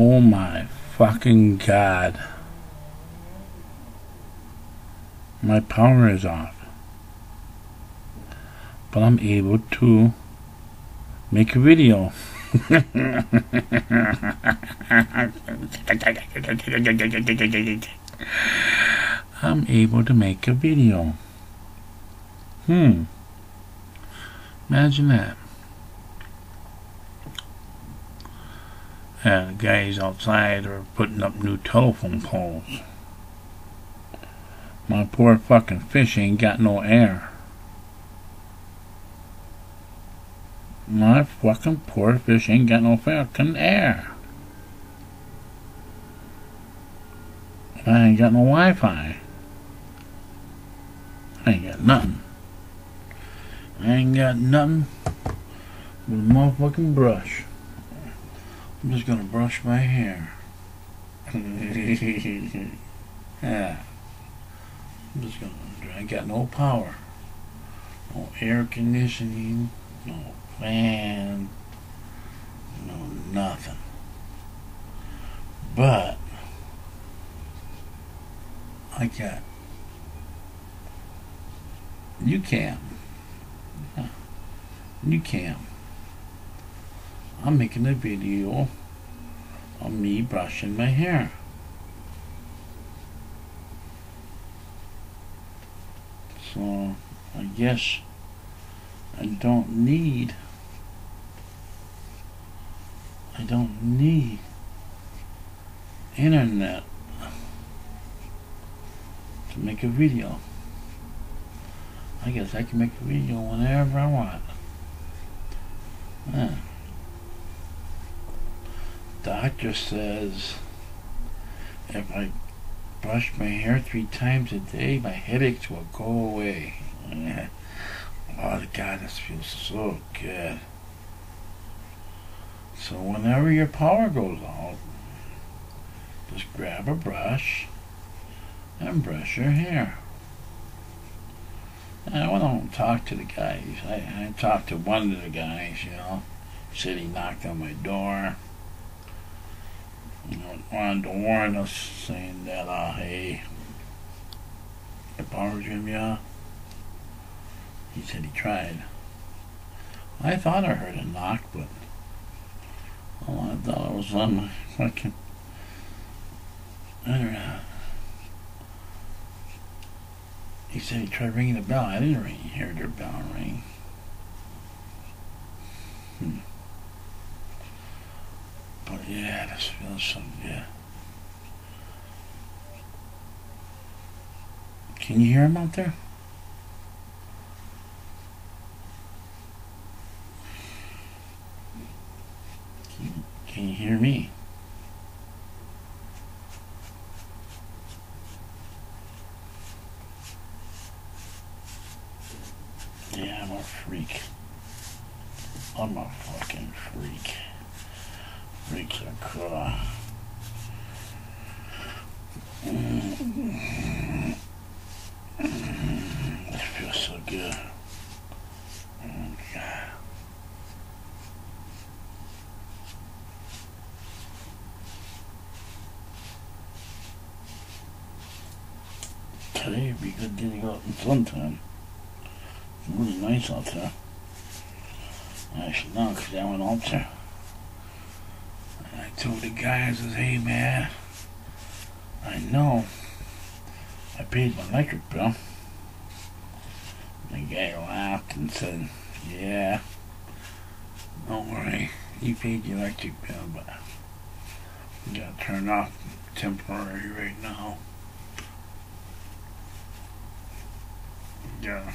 Oh my fucking god. My power is off. But I'm able to make a video. I'm able to make a video. Imagine that. And the guys outside are putting up new telephone poles. My poor fucking fish ain't got no air. My fucking poor fish ain't got no fucking air. I ain't got no Wi-Fi. I ain't got nothing. I ain't got nothing but a motherfucking brush. I'm just gonna brush my hair. Yeah. I'm just gonna. I ain't got no power. No air conditioning. No fan. No nothing. But I got. You can. You can. I'm making a video of me brushing my hair. So I guess I don't need internet to make a video. I guess I can make a video whenever I want. Doctor says if I brush my hair 3 times a day, my headaches will go away. Oh God, this feels so good. So whenever your power goes out, just grab a brush and brush your hair. I don't talk to the guys. I talked to one of the guys, you know. Said he knocked on my door. You know, wanted to warn us, saying that, hey, the power's gonna be off. He said he tried. I thought I heard a knock, but I thought it was on my fucking internet. He said he tried ringing the bell. I didn't hear their bell ring. But yeah, this feels so good. Can you hear him out there? Can you hear me? Yeah, I'm a freak. I'm a fucking freak. Freaks are cool. This feels so good. Oh, God. Today would be good getting out in sometime. It's really nice out there. Actually, no, because I went out there. And I told the guy, I says, hey man, I know I paid my electric bill. The guy laughed and said, yeah, don't worry, you paid the electric bill, but you gotta turn off temporary right now. Yeah.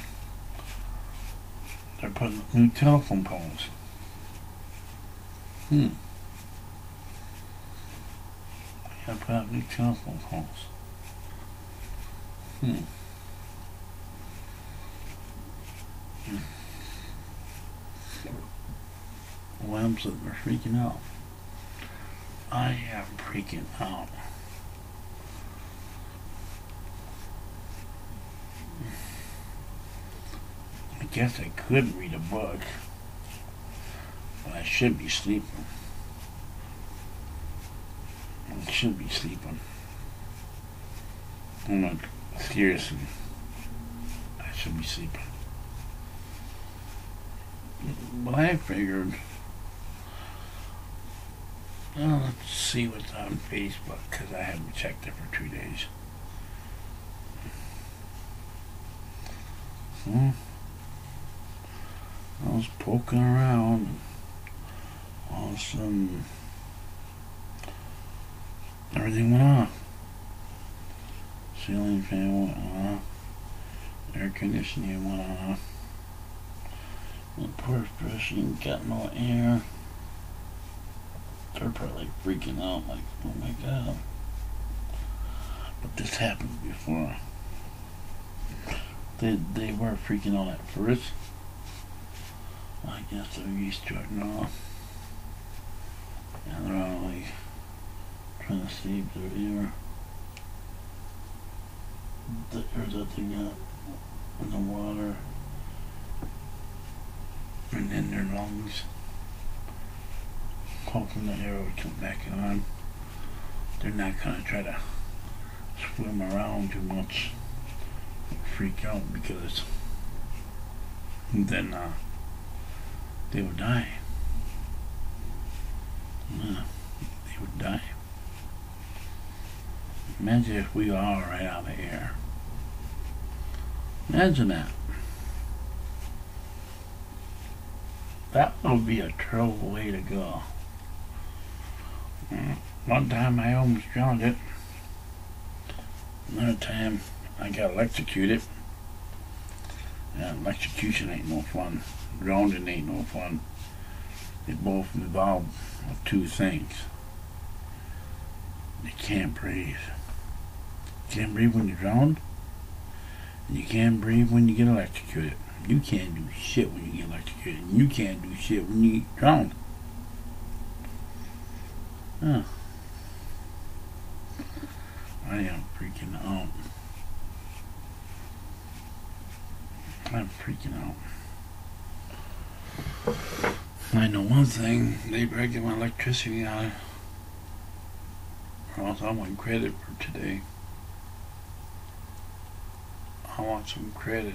They're putting up new telephone poles. Gotta put up new telephone poles. Well, I'm sitting there freaking out. I am freaking out. I guess I could read a book, but I should be sleeping. should be sleeping. I'm not seriously. I should be sleeping. But I figured, well, let's see what's on Facebook, because I haven't checked it for 2 days. So, I was poking around, and all of a sudden, everything went off. Ceiling fan went off. Air conditioning went off. The poor person got no air. They're probably freaking out like, oh my god. But this happened before. They were freaking out at first. I guess they're used to it now. And they're all like trying to save their air. The air that they got in the water and in their lungs. Hoping the air would come back on. They're not gonna try to swim around too much. Freak out because then they would die. They would die. Imagine if we all right out of air. Imagine that. That would be a terrible way to go. One time I almost drowned it. Another time I got electrocuted. And electrocution ain't no fun. Drowning ain't no fun. They both involve two things. You can't breathe. You can't breathe when you're drowned. And you can't breathe when you get electrocuted. You can't do shit when you get electrocuted. And you can't do shit when you get drowned. Huh. I am freaking out. I'm freaking out. I know one thing, they better get my electricity on, or else I want credit for today. I want some credit.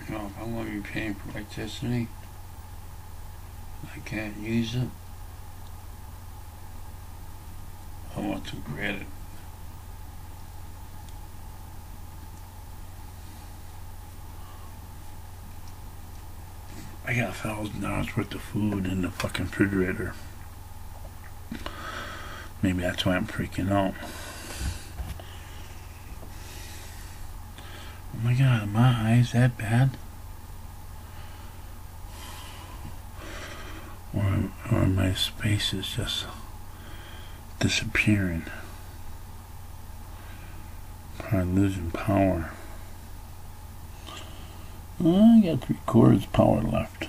You know, if I'm going to be paying for electricity, I can't use it. I want some credit. I got $1,000 worth of food in the fucking refrigerator. Maybe that's why I'm freaking out. Oh my god, are my eyes that bad? Or my space is just disappearing. Probably losing power. I got 3/4 power left.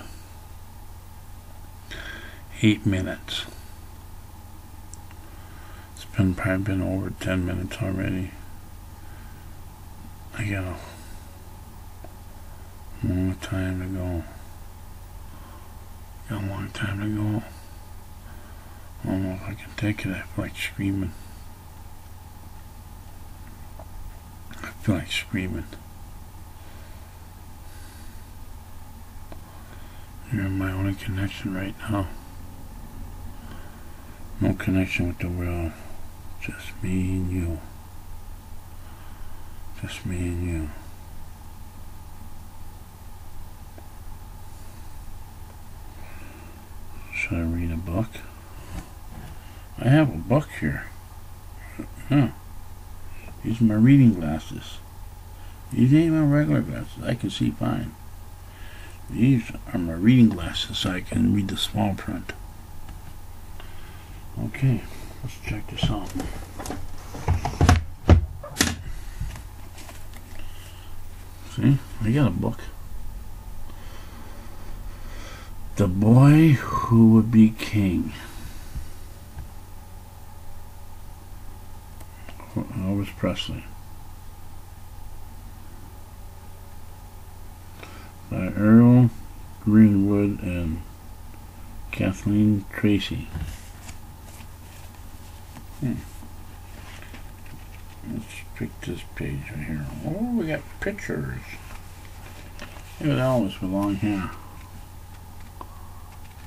8 minutes. It's probably been over 10 minutes already. I got a long time to go. Got a long time to go. I don't know if I can take it. I feel like screaming. I feel like screaming. You're my only connection right now. No connection with the world. Just me and you. Just me and you. Should I read a book? I have a book here. Huh. These are my reading glasses. These ain't my regular glasses. I can see fine. These are my reading glasses so I can read the small print. Okay, let's check this out. See, I got a book. The Boy Who Would Be King. Elvis Presley. By Earl Greenwood and Kathleen Tracy. Let's pick this page right here. Oh, we got pictures. Look at Elvis belong here.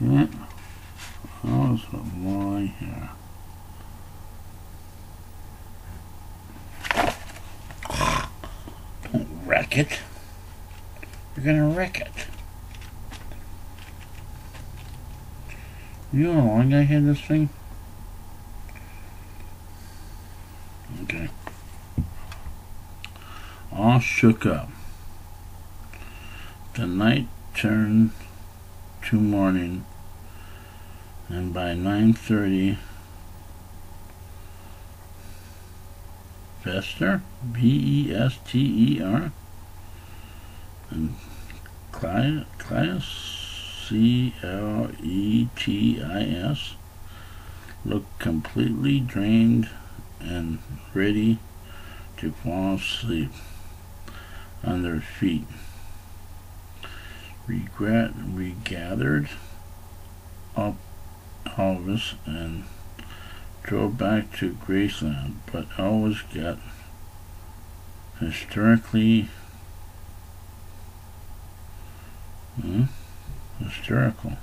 Yeah. Elvis belong here. Don't wreck it. You're gonna wreck it. You know how long I had this thing? Okay. All shook up. The night turned to morning, and by 9:30, Bester, Bester, and Cletus, Cletis, looked completely drained and ready to fall asleep on their feet. We gathered up Elvis and drove back to Graceland, but Elvis got hysterical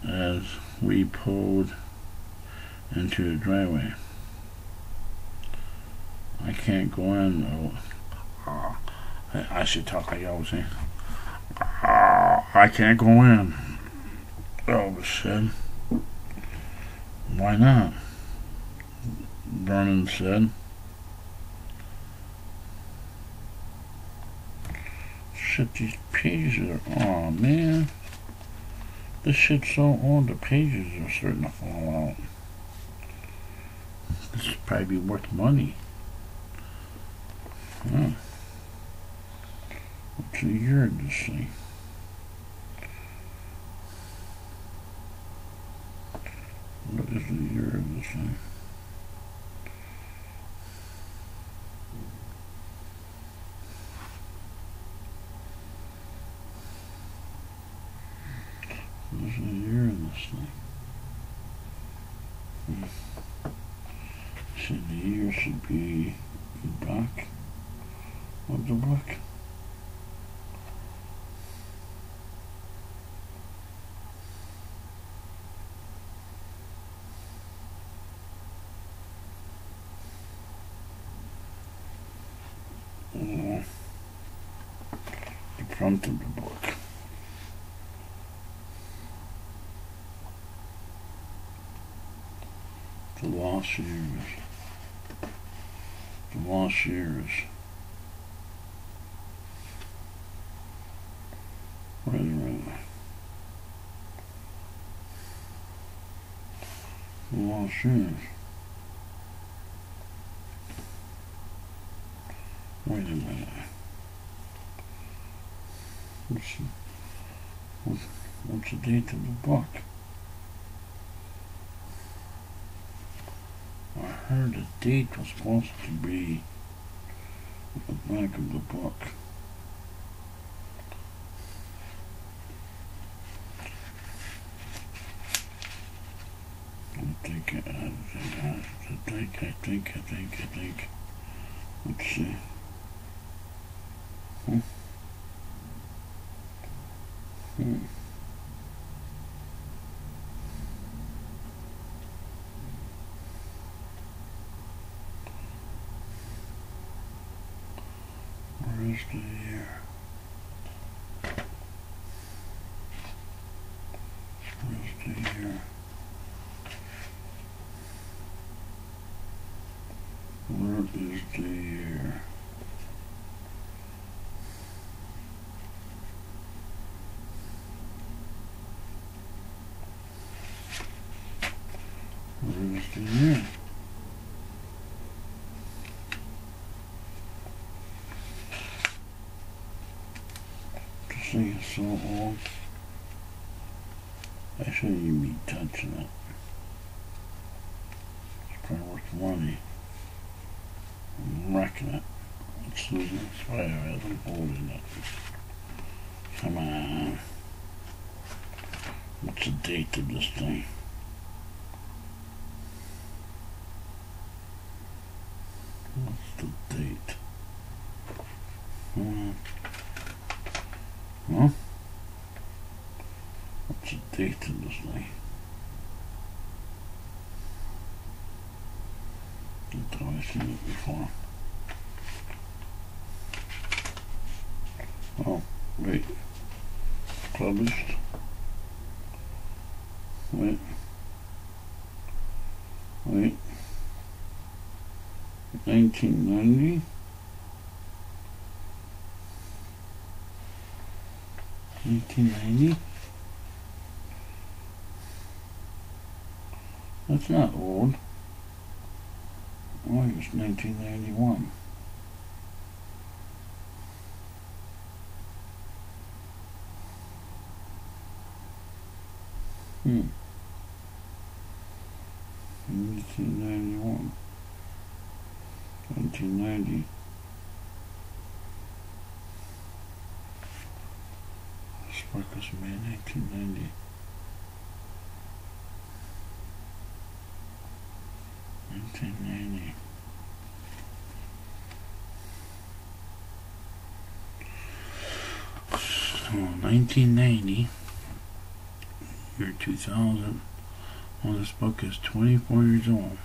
as we pulled into the driveway. I can't go in. I should talk like Elvis, eh? I can't go in, Elvis said. Why not? Vernon said. Shit, these pages are, oh man. This shit's so old, the pages are starting to fall out. This would probably be worth money. Huh. What's the year of this thing? What is the year of this thing? What is the year of this thing? See, the year should be back of the book. The front of the book. The lost years. The lost years. Right. The lost years. Wait a minute. What's the date of the book? I heard the date was supposed to be at the back of the book. I think. Let's see. Where is the year? Where's the year? Where is the year? Where's the year? This thing is so old. I shouldn't even be touching it. It's probably worth money. I'm wrecking it. It's losing its fire as I'm holding it. Come on. What's the date of this thing? What's the date? Huh? What's the date of this thing? I thought I've seen it before. Oh, wait. Published. Wait. 1990. 1990? That's not old. August 1991. Hmm. 1991. 1990. Sparkles May 1990. 1990. So 1990, year 2000. Well, this book is 24 years old.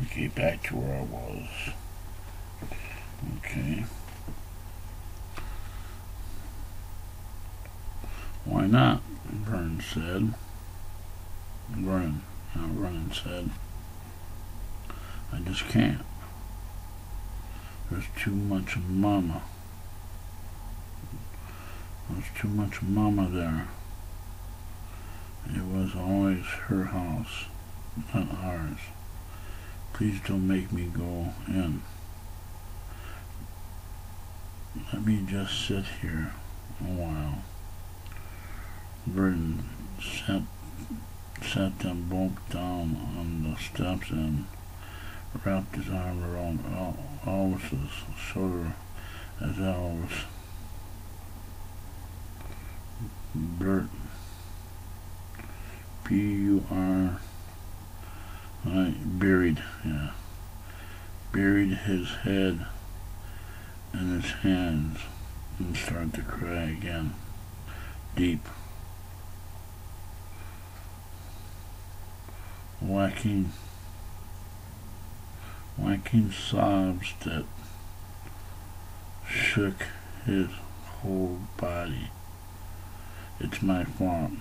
Okay, back to where I was. Okay. Why not? Vernon said. Vernon said. I just can't. There's too much mama. There's too much mama there. It was always her house, not ours. Please don't make me go in. Let me just sit here a while. Vernon sat them both down on the steps and wrapped his arm around Elvis's shoulder as Elvis Bert buried his head in his hands and started to cry again, deep, whacking sobs that shook his whole body. It's my fault.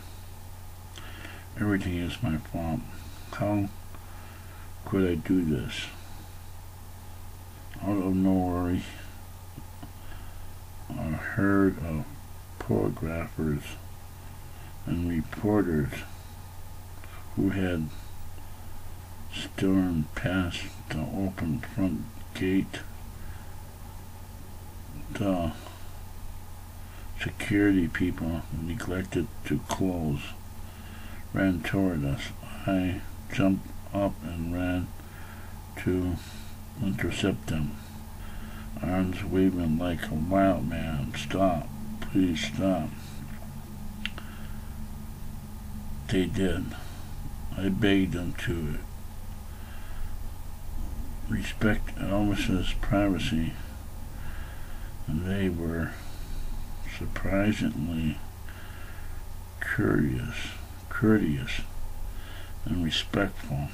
Everything is my fault. How could I do this? Out of nowhere, a herd of photographers and reporters who had stormed past the open front gate, the security people neglected to close, ran toward us. I jumped up and ran to intercept them, arms waving like a wild man. Stop, please stop. They did. I begged them to respect Elvis's privacy, and they were surprisingly courteous and respectful.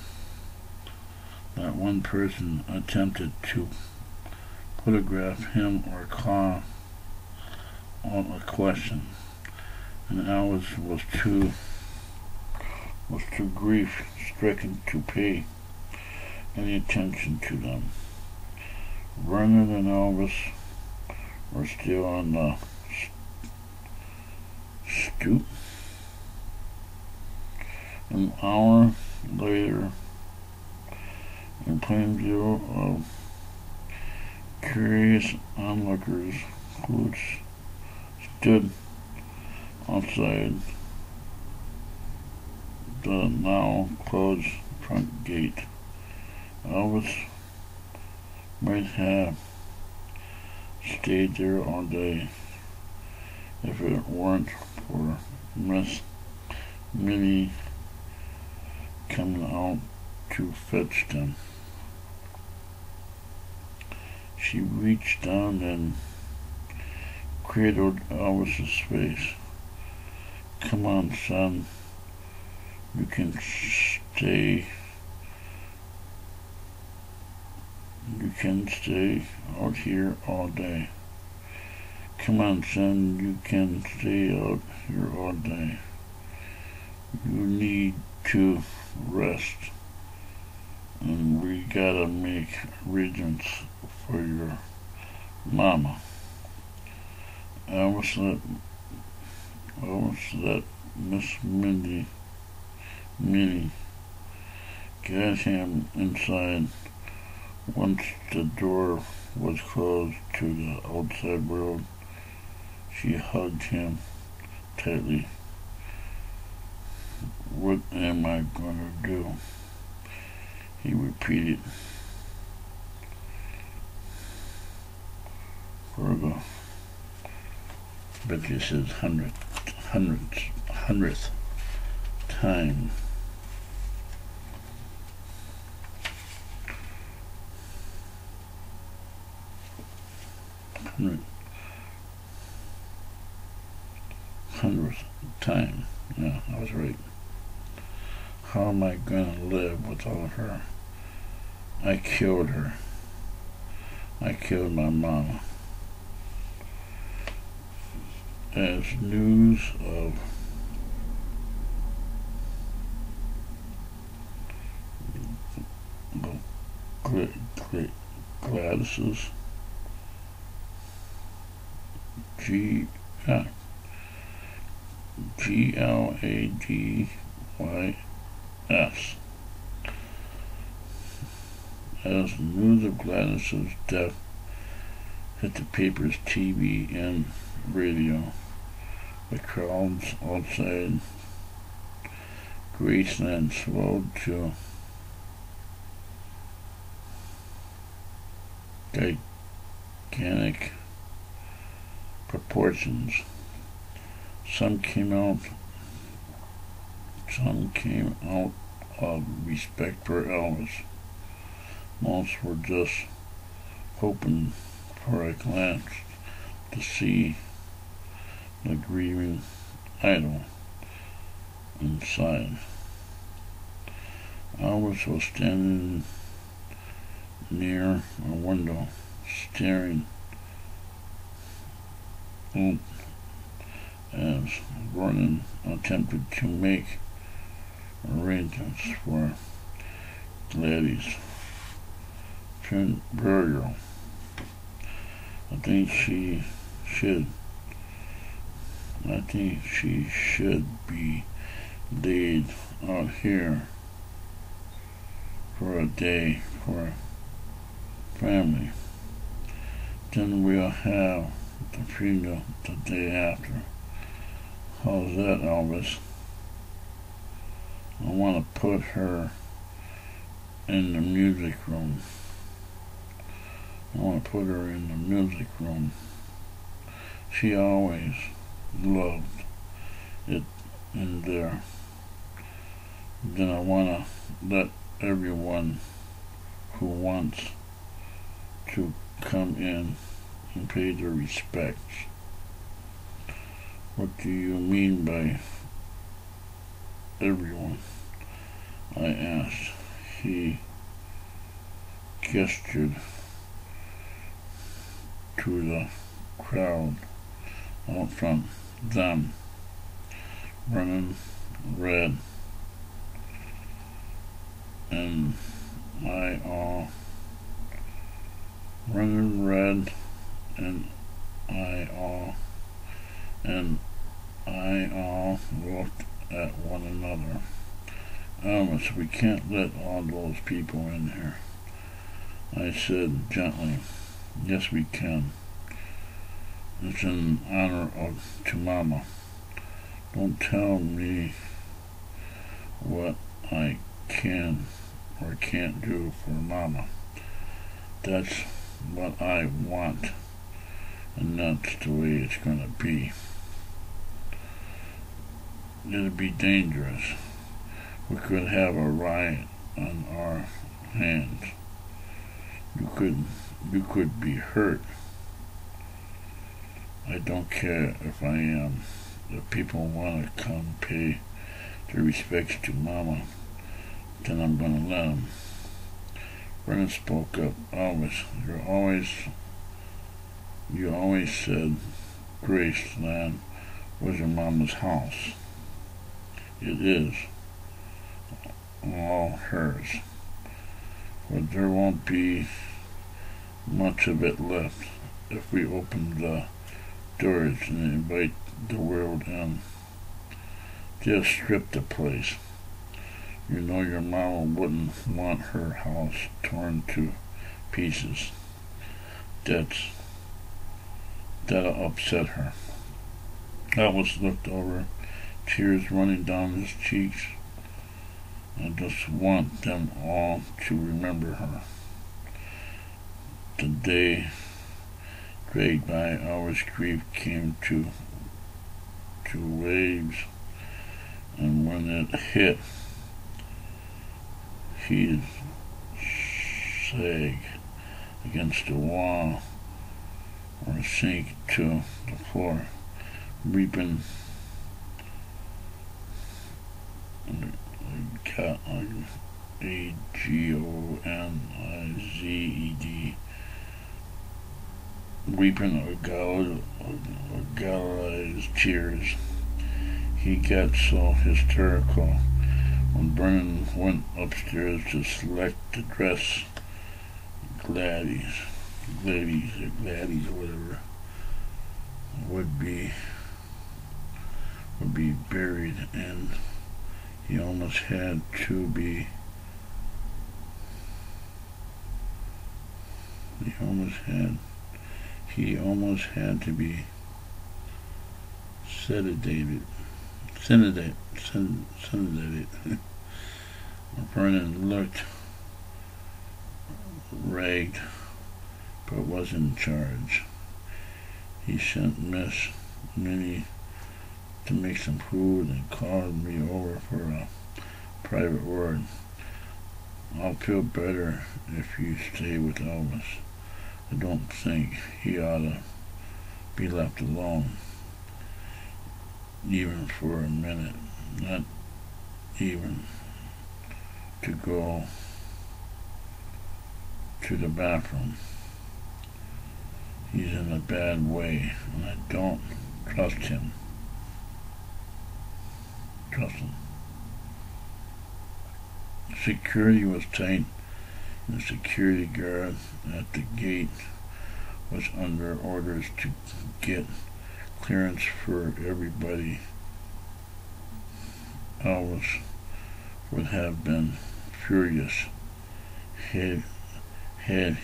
Not one person attempted to photograph him or call on a question, and Elvis was too grief-stricken to pay any attention to them. Vernon and Elvis were still on the stoop. An hour later, in plain view of curious onlookers who stood outside the now closed front gate, Elvis might have stayed there all day if it weren't for Miss Minnie coming out to fetch them. She reached down and cradled Elvis's face. "Come on, son. You can stay. You can stay out here all day. Come on, son. You can stay out here all day. You need to rest. And we gotta make arrangements for your mama." Elvis let Miss Minnie get him inside. Once the door was closed to the outside world, she hugged him tightly. "What am I gonna do?" he repeated. Virgo. But this is hundredth time. Hundredth time. Yeah, I was right. How am I gonna live without her? I killed her. I killed my mama. As news of Gladys's Gladys. As news of Gladys's death hit the papers, TV, and radio, the crowds outside Graceland swelled to gigantic proportions. Some came out of respect for Elvis. Most were just hoping for a glance to see the grieving idol inside. Elvis was standing near a window, staring out as Vernon attempted to make arrangements for Gladys' burial. I think she should be laid out here for a day for family. Then we'll have the funeral the day after. How's that, Elvis? I want to put her in the music room. She always loved it in there. Then I want to let everyone who wants to come in and pay their respects. What do you mean by everyone? I asked. He gestured to the crowd out front. Them. Running red. And I all looked at one another. Elvis, we can't let all those people in here. I said gently, yes we can. It's an honor to Mama. Don't tell me what I can or can't do for Mama. That's what I want, and that's the way it's gonna be. It'd be dangerous. We could have a riot on our hands. You could be hurt. I don't care if I am. If people want to come pay their respects to Mama, then I'm gonna let them. Brennan spoke up. You always said Graceland was your mama's house. It is all hers. But there won't be much of it left if we open the doors and invite the world in. Just strip the place. You know your mama wouldn't want her house torn to pieces. That'll upset her. Elvis looked over, tears running down his cheeks. I just want them all to remember her. The day dragged by, Elvis' grief came to waves, and when it hit, he'd sag against the wall or sink to the floor, reaping Agonized, weeping agonized tears. He got so hysterical when Brennan went upstairs to select the dress Gladys or whatever would be buried, and he almost had to be sedated. Brennan looked ragged, but was in charge. He sent Miss Minnie to make some food and called me over for a private word. I'll feel better if you stay with Elvis. I don't think he ought to be left alone, even for a minute, not even to go to the bathroom. He's in a bad way, and I don't trust him. Security was tight, and the security guard at the gate was under orders to get clearance for everybody. Elvis would have been furious had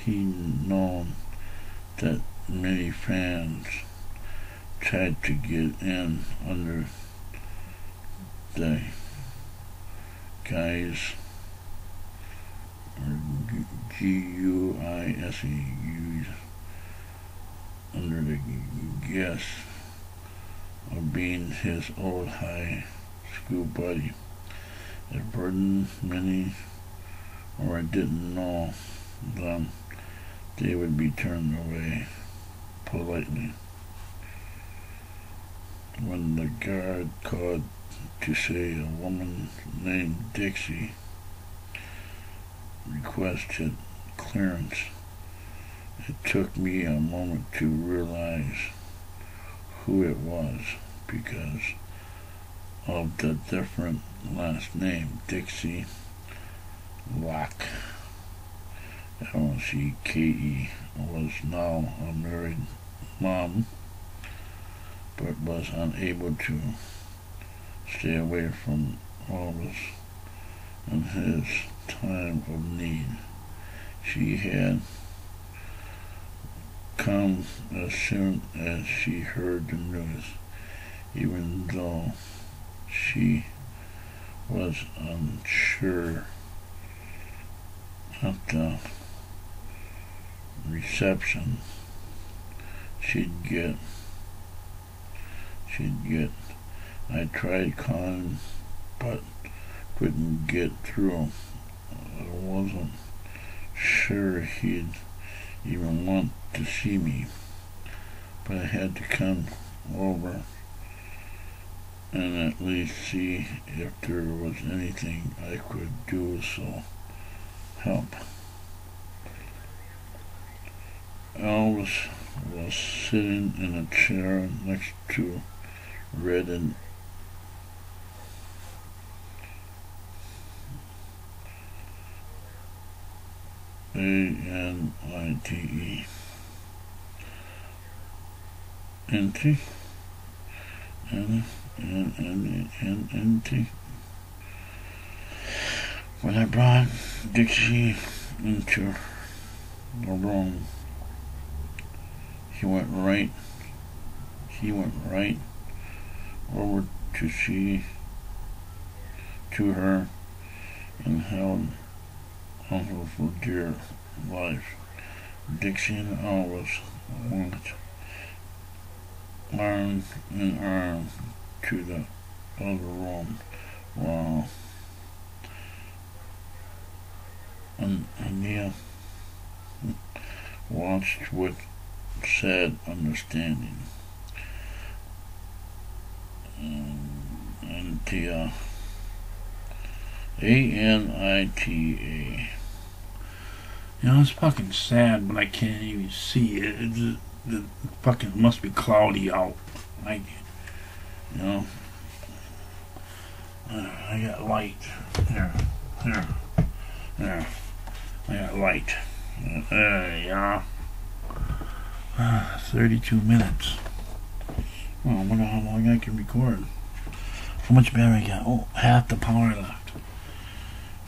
he known that many fans tried to get in under the guise or GUISE under the guess of being his old high school buddy. If Burden, Minnie, or I didn't know them, they would be turned away politely. When the guard called to say a woman named Dixie requested clearance, it took me a moment to realize who it was because of the different last name. Dixie Locke, Lcke, was now a married mom, but was unable to stay away from Elvis in his time of need. She had come as soon as she heard the news, even though she was unsure at the reception she'd get. I tried calling, but couldn't get through. wasn't sure he'd even want to see me, but I had to come over and at least see if there was anything I could do so help. Elvis was sitting in a chair next to Red and A-N-I-T-E. N-T? N-N-N-N-T. When I brought Dixie into the room, he went right over to her and held on her for dear life. Dixie and Elvis went arm in arm to the other room while Ania watched with sad understanding. Anita, A-N-I-T-A. You know, it's fucking sad, but I can't even see it. It fucking must be cloudy out. You know, I got light. There. I got light. Yeah. 32 minutes. Oh, I wonder how long I can record. How much battery I got? Oh, half the power left.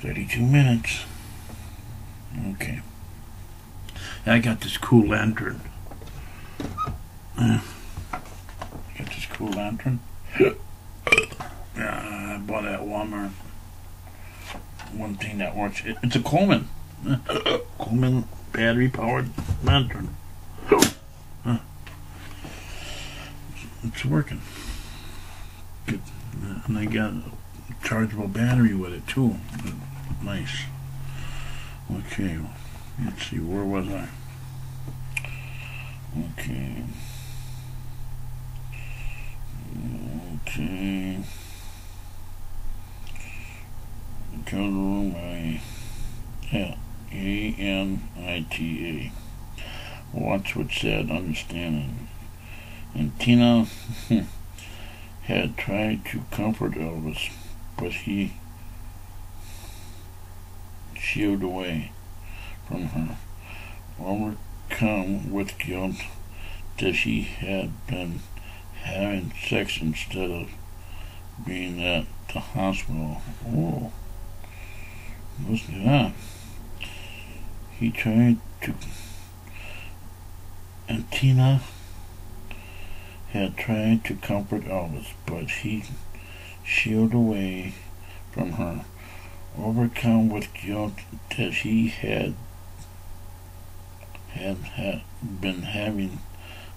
32 minutes. Okay. I got this cool lantern. Yeah, I bought it at Walmart. One thing that works. It's a Coleman. Coleman battery powered lantern. It's working. Good. And I got a chargeable battery with it too. Nice. Okay. Let's see, where was I? Okay. Color my A-N-I-T-A. Watch what said understanding. And Tina had tried to comfort Elvis, but he shielded away from her, overcome with guilt that she had been having sex instead of being at the hospital. Oh, listen to that. He tried to, and Tina had tried to comfort Elvis, but he shielded away from her, overcome with guilt that he had been having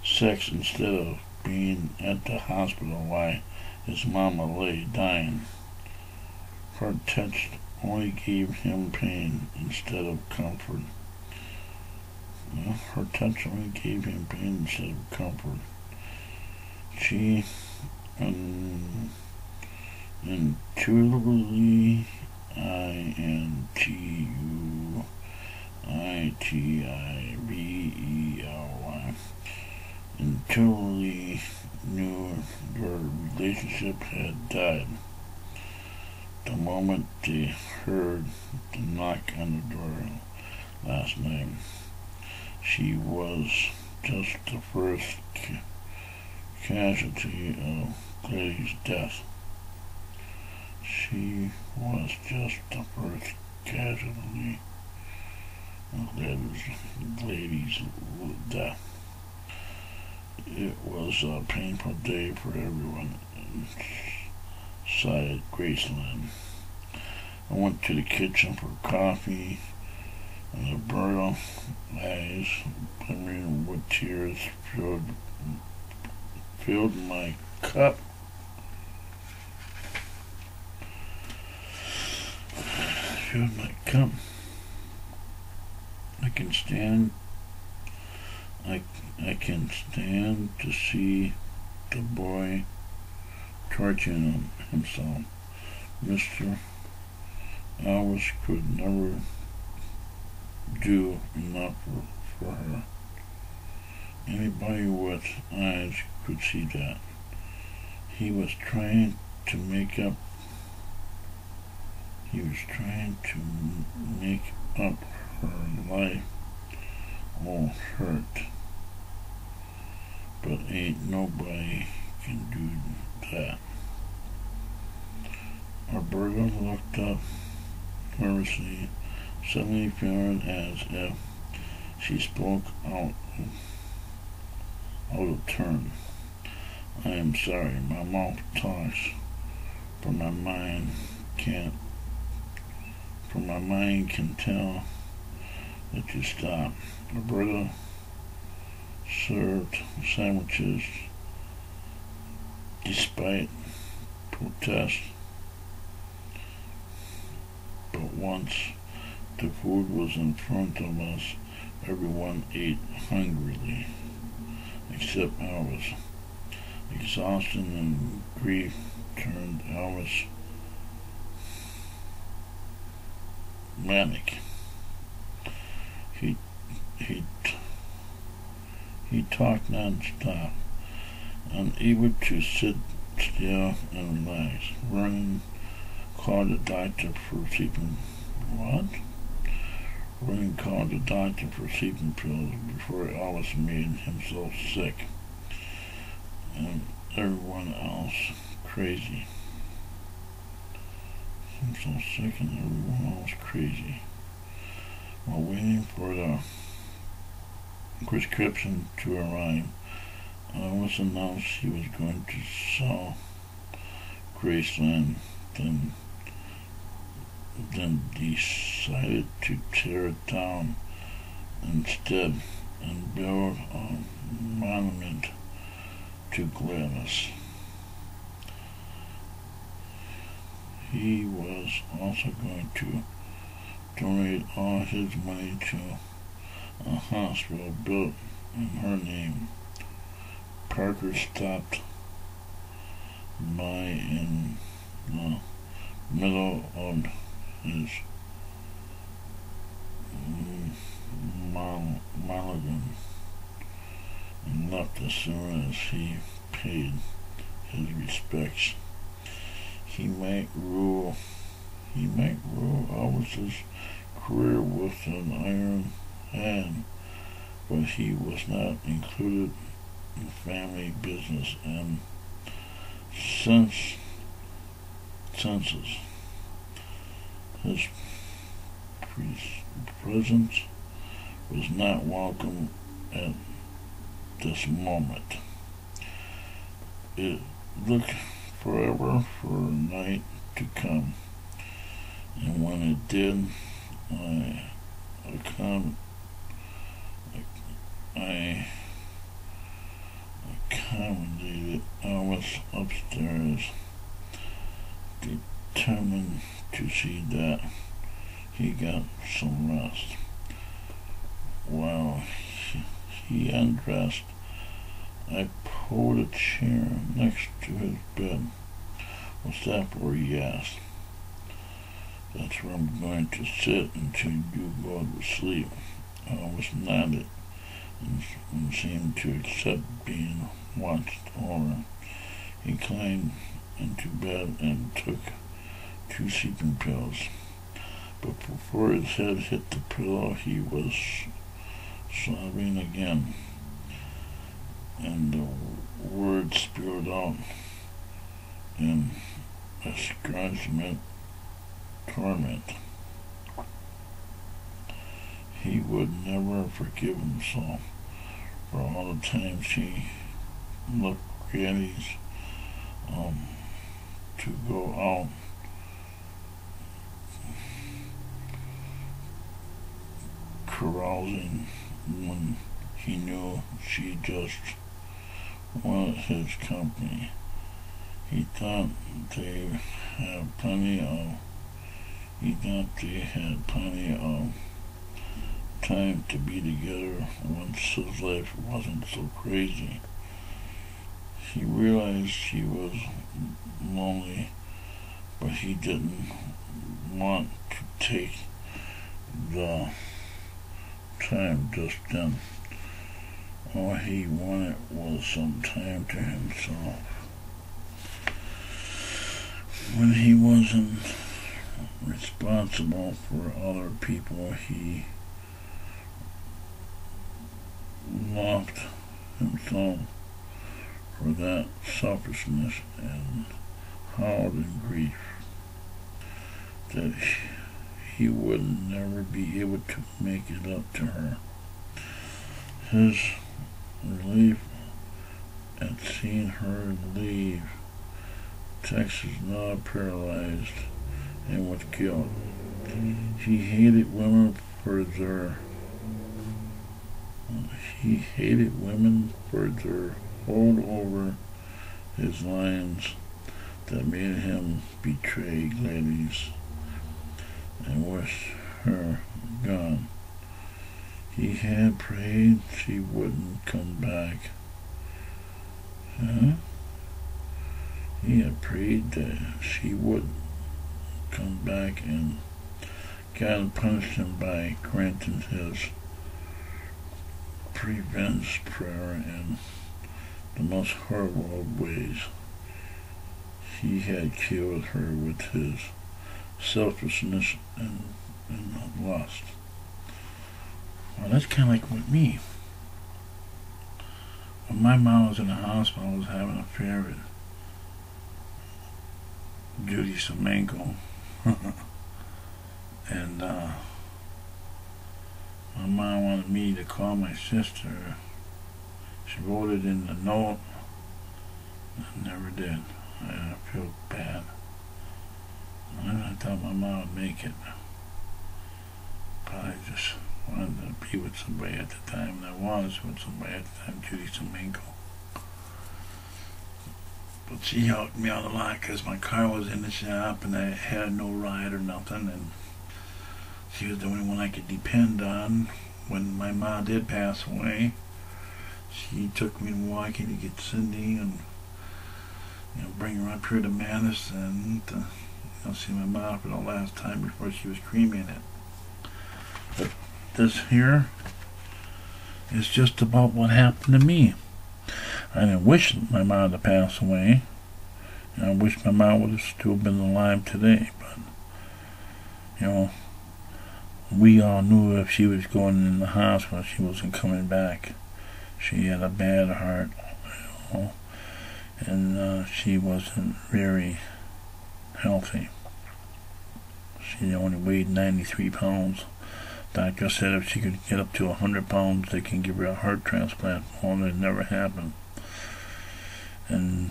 sex instead of being at the hospital while his mama lay dying. Her touch only gave him pain instead of comfort. Her touch only gave him pain instead of comfort. She intuitively I-N-T-U-I-T-I-V-E-L-Y intuitively knew their relationship had died the moment they heard the knock on the door last night. She was just the first casualty of Glady's death. She was just the first casualty of Glady's death. It was a painful day for everyone, sighed Graceland. I went to the kitchen for coffee, and the brittle eyes, glimmering with tears, filled my cup. can stand I can stand to see the boy torturing himself. Mr. Alice could never do enough for her. Anybody with eyes could see that. He was trying to make up her life all hurt. But ain't nobody can do that. Alberta looked up nervously, suddenly feeling as if she spoke out of turn. I am sorry, my mouth talks, but my mind can tell that you stop. Alberta served sandwiches despite protest, but once the food was in front of us, everyone ate hungrily, except Alice. Exhaustion and grief turned Alice manic. He talked non-stop, unable to sit still and relax. Vernon called the doctor for sleeping. What? Vernon called the doctor for sleeping pills before Alice made himself sick, and everyone else crazy. Himself sick and everyone else crazy. While waiting for the prescription to arrive, Alice announced she was going to sell Graceland, then decided to tear it down instead and build a monument to Gladys. He was also going to donate all his money to a hospital built in her name. Parker stopped by in the middle of his monologue and left as soon as he paid his respects. He might rule Alice's career with an iron hand, but he was not included in family business and census. His presence was not welcome at this moment. It looked forever for a night to come, and when it did, I accommodated Alice upstairs, determined to see that he got some rest. While he undressed, I pulled a chair next to his bed. "What's that for?" he asked. "That's where I'm going to sit until you go to sleep." Alice nodded and seemed to accept being watched over. He climbed into bed and took 2 sleeping pills, but before his head hit the pillow, he was sobbing again, and the words spewed out in estrangement, torment. He would never forgive himself for all the times he left Granny's to go out carousing when he knew she just wanted his company. He thought they had plenty of time to be together once his life wasn't so crazy. He realized she was lonely, but he didn't want to take the time just then. All he wanted was some time to himself. When he wasn't responsible for other people, he loved himself for that selfishness and howled in grief that he would never be able to make it up to her. His relief at seeing her leave Texas now paralyzed and was killed. He hated women for their hold over his lines that made him betray Gladys and wish her gone. He had prayed she wouldn't come back. He had prayed that she wouldn't come back, and God punished him by granting his revenge prayer in the most horrible of ways. He had killed her with his selfishness and lust. Well, that's kind of like with me. When my mom was in the hospital, I was having an affair with Judy Semenko. And my mom wanted me to call my sister. She wrote it in the note. I never did. I feel bad. I thought my mom would make it. But I just wanted to be with somebody at the time, and I was with somebody at the time, Judy Semenko. But she helped me out a lot because my car was in the shop and I had no ride or nothing, and she was the only one I could depend on. When my mom did pass away, she took me to Milwaukee to get Cindy and bring her up here to Madison to see my mom for the last time before she was cremated. But this here is just about what happened to me. I didn't wish my mom to pass away. I wish my mom would have still been alive today, but we all knew if she was going in the hospital, she wasn't coming back. She had a bad heart, and she wasn't very healthy. She only weighed 93 pounds. Doctor said if she could get up to 100 pounds, they can give her a heart transplant. Well, that never happened. And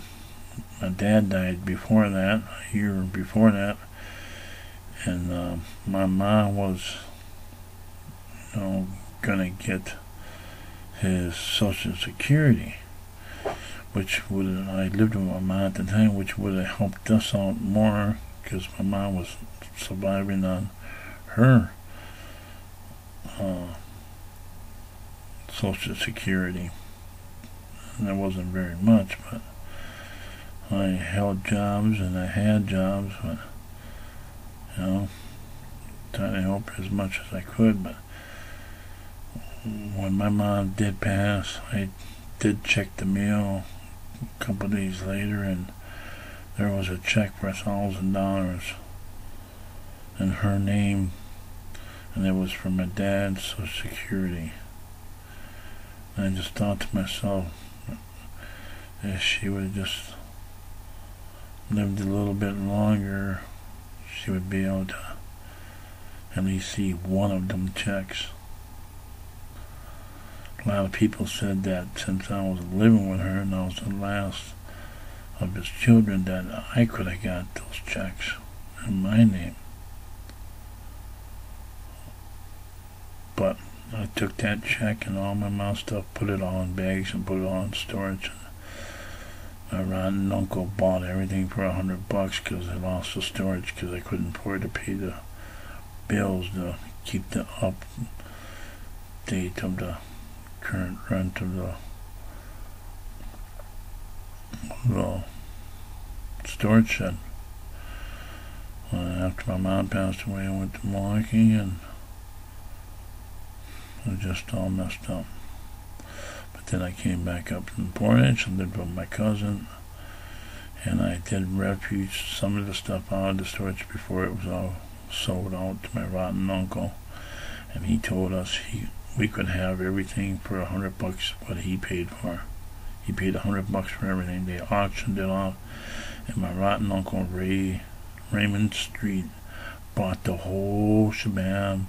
my dad died before that, a year before that, and my mom was gonna get his Social Security, which would I lived with my mom at the time, which would have helped us out more because my mom was surviving on her Social Security, and that wasn't very much, but I held jobs and I had jobs, but trying to help her as much as I could. But when my mom did pass, I did check the mail a couple of days later, and there was a check for $1,000 in her name, and it was for my dad's Social Security. And I just thought to myself, if she would have just lived a little bit longer, she would be able to at least see one of them checks. A lot of people said that since I was living with her and I was the last of his children, that I could have got those checks in my name. But I took that check and all my mom's stuff, put it all in bags and put it all in storage. My aunt and uncle bought everything for $100 because I lost the storage because I couldn't afford to pay the bills to keep date of the current rent of the storage shed. After my mom passed away, I went to Milwaukee, and it was just all messed up. But then I came back up in Portage and lived with my cousin, and I did refuge some of the stuff out of the storage before it was all sold out to my rotten uncle. And he told us we could have everything for $100 what he paid for. He paid $100 for everything. They auctioned it off, and my rotten uncle Raymond Street bought the whole shebang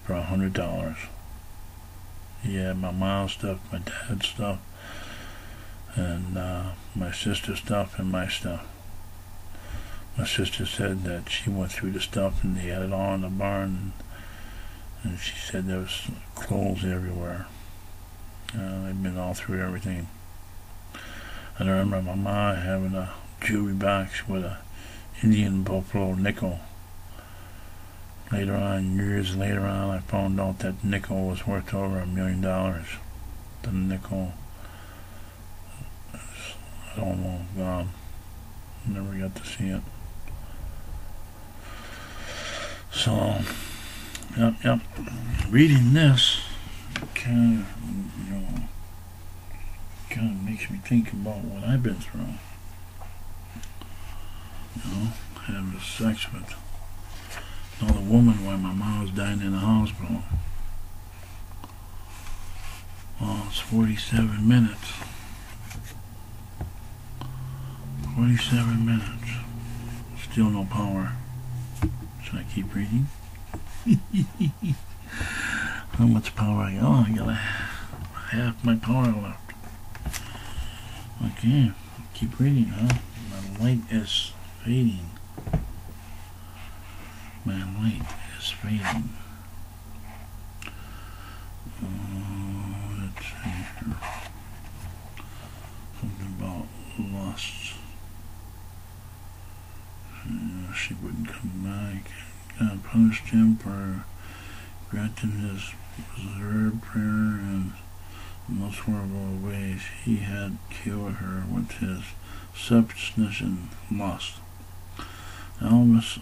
for $100. He had my mom's stuff, my dad's stuff, and my sister's stuff, and my stuff. My sister said that she went through the stuff and they had it all in the barn, and she said there was clothes everywhere. They'd been all through everything. And I remember my mom having a jewelry box with a Indian buffalo nickel. Later on, years later on, I found out that nickel was worth over $1 million. The nickel is almost gone. Never got to see it. So, yep. Reading this kind of makes me think about what I've been through. Having sex with another woman while my mom was dying in the hospital. Well, it's 47 minutes. 47 minutes. Still no power. Should I keep reading? How much power I got? Oh, I got half my power left. Okay, keep reading, huh? My light is fading. My light is fading. Let's see here. Something about lust. She wouldn't come back. God punished him for granting his reserved prayer in the most horrible ways. He had killed her with his selfishness and lust. Elvis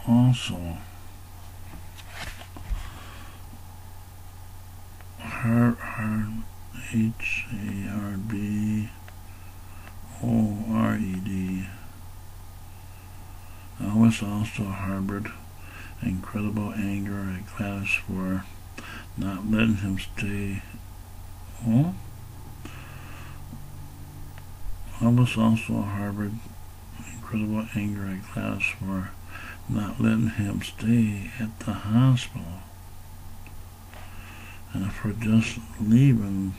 also H-A-R-B-O-R-E-D. Elvis also harbored incredible anger at Gladys for not letting him stay. Elvis also harbored incredible anger at Gladys for not letting him stay at the hospital, and for just leaving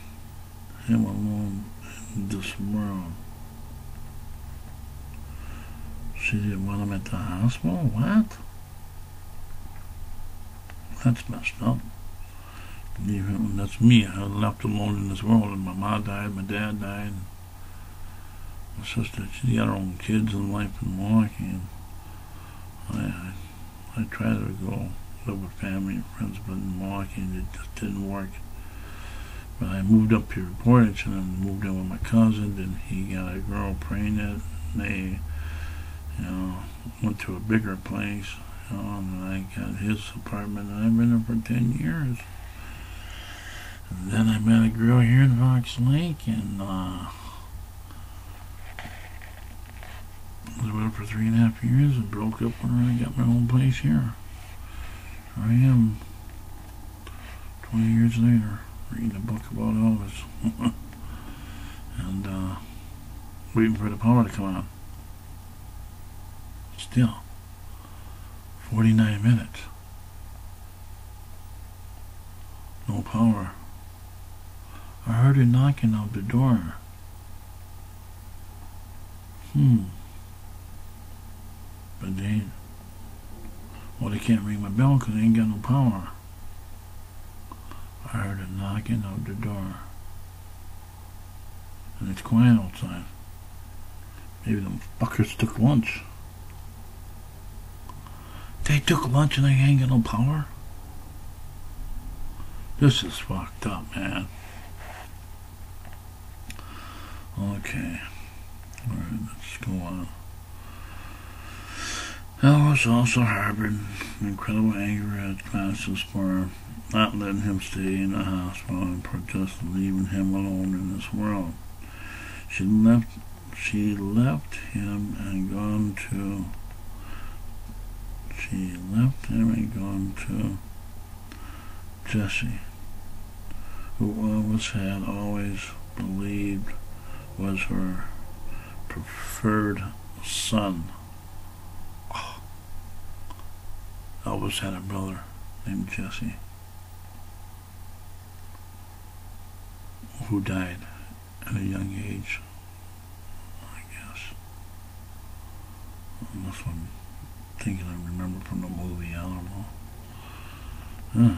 him alone in this world. She didn't want him at the hospital? What? That's messed up. Leave him, that's me. I was left alone in this world, and my mom died, my dad died. My sister, she got her own kids and life in Milwaukee, and I tried to go live with family and friends, but in Milwaukee it just didn't work. But I moved up here to Portage, and then moved in with my cousin, and he got a girl pregnant, and they, went to a bigger place, and I got his apartment, and I've been there for 10 years. And then I met a girl here in Fox Lake, and lived with her for 3.5 years, and broke up when I got my own place here. Here I am, 20 years later, reading a book about Elvis. And waiting for the power to come on. Still, 49 minutes. No power. I heard her knocking on the door. But they can't ring my bell because they ain't got no power. I heard her knocking on the door. And it's quiet outside. Maybe them fuckers took lunch. They took lunch and they ain't got no power? This is fucked up, man. Okay. Alright, let's go on. Elvis also harbored incredible anger at Gladys for not letting him stay in the hospital and protested leaving him alone in this world. She left him and gone to Jesse, who Elvis had always believed was her preferred son. Elvis had a brother named Jesse who died at a young age, I guess. That's what I'm thinking I remember from the movie, I don't know.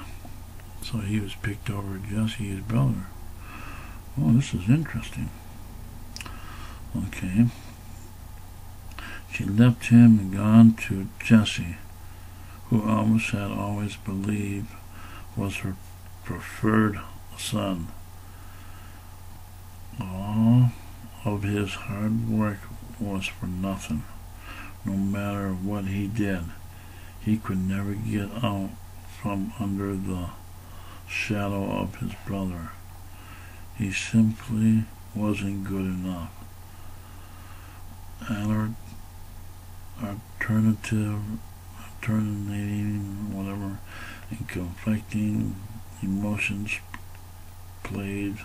So he was picked over Jesse, his brother. Oh, this is interesting. Okay. She left him and gone to Jesse, who Elvis had always believed was her preferred son. All of his hard work was for nothing. No matter what he did, he could never get out from under the shadow of his brother. He simply wasn't good enough. Alternating, whatever, and conflicting emotions played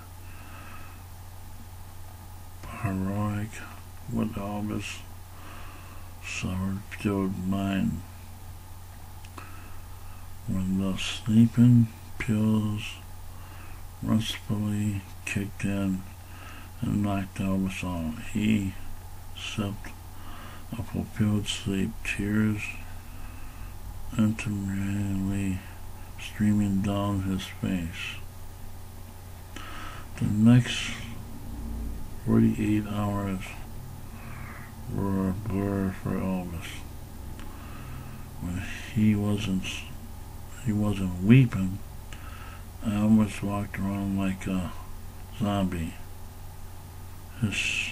heroic with Elvis' sour-filled mind. When the sleeping pills restfully kicked in and knocked Elvis out, he slept a fulfilled sleep, tears intermittently streaming down his face. The next 48 hours were a blur for Elvis. When he wasn't weeping, Elvis walked around like a zombie. His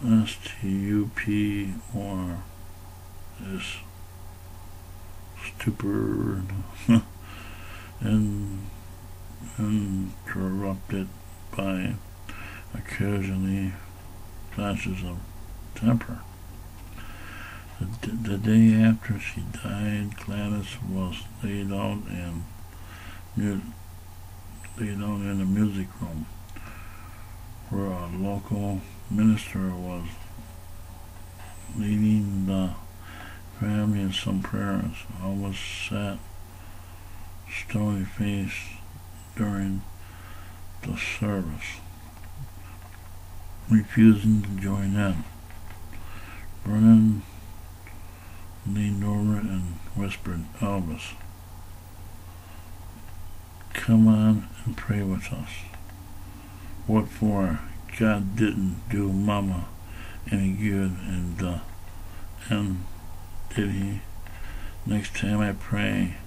S-T-U-P or his stupor and interrupted by occasionally flashes of temper. The day after she died, Gladys was laid out in the music room, where a local minister was leading the family in some prayers. Elvis sat stony-faced during the service, refusing to join in. Vernon leaned over and whispered, "Elvis, come on and pray with us." "What for? God didn't do Mama any good, and did he? Next time I pray,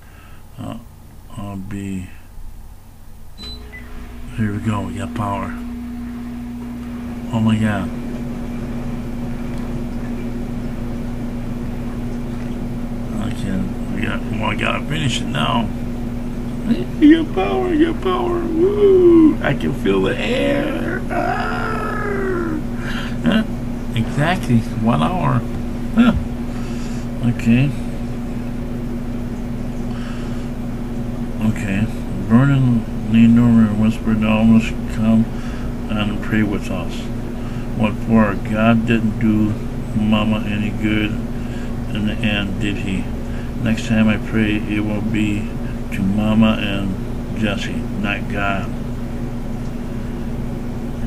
I'll be..." Here we go, we got power. Oh my God. I gotta finish it now. You got power, you got power. Woo! I can feel the air. Exactly, 1 hour. Okay. Vernon leaned over and whispered, "Elvis, come and pray with us." "What for? God didn't do Mama any good in the end, did he? Next time I pray, it will be to Mama and Jesse, not God."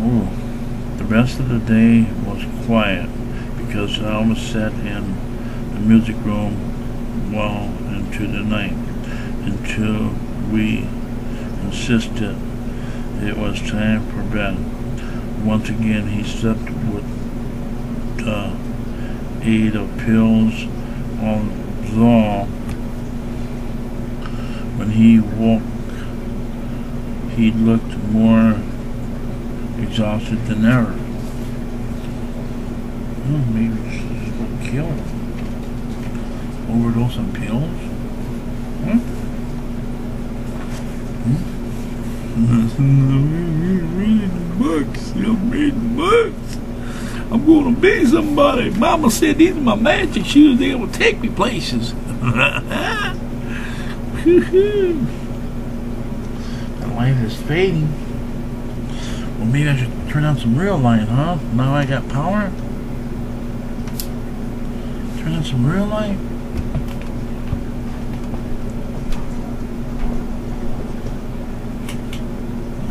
Ooh. The rest of the day was quiet because Elvis sat in the music room well into the night, until we insisted it was time for bed. Once again he slept with the aid of pills, although looked more exhausted than ever. Maybe this is what killed him. Overdose on pills? I'm reading books. I'm reading books. I'm gonna be somebody. Mama said these are my magic shoes. They will take me places. My life is fading. Well, maybe I should turn on some real light, huh? Now I got power. Turn on some real light.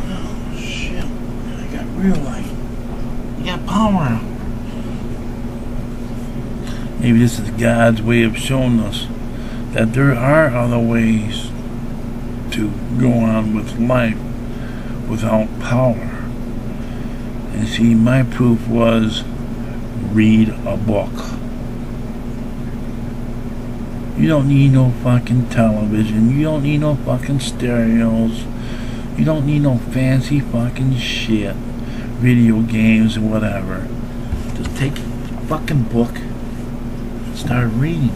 Oh shit! I got real light. I got power. Maybe this is God's way of showing us that there are other ways to go on with life without power. And see, my proof was read a book. You don't need no fucking television. You don't need no fucking stereos. You don't need no fancy fucking shit. Video games or whatever. Just take a fucking book and start reading.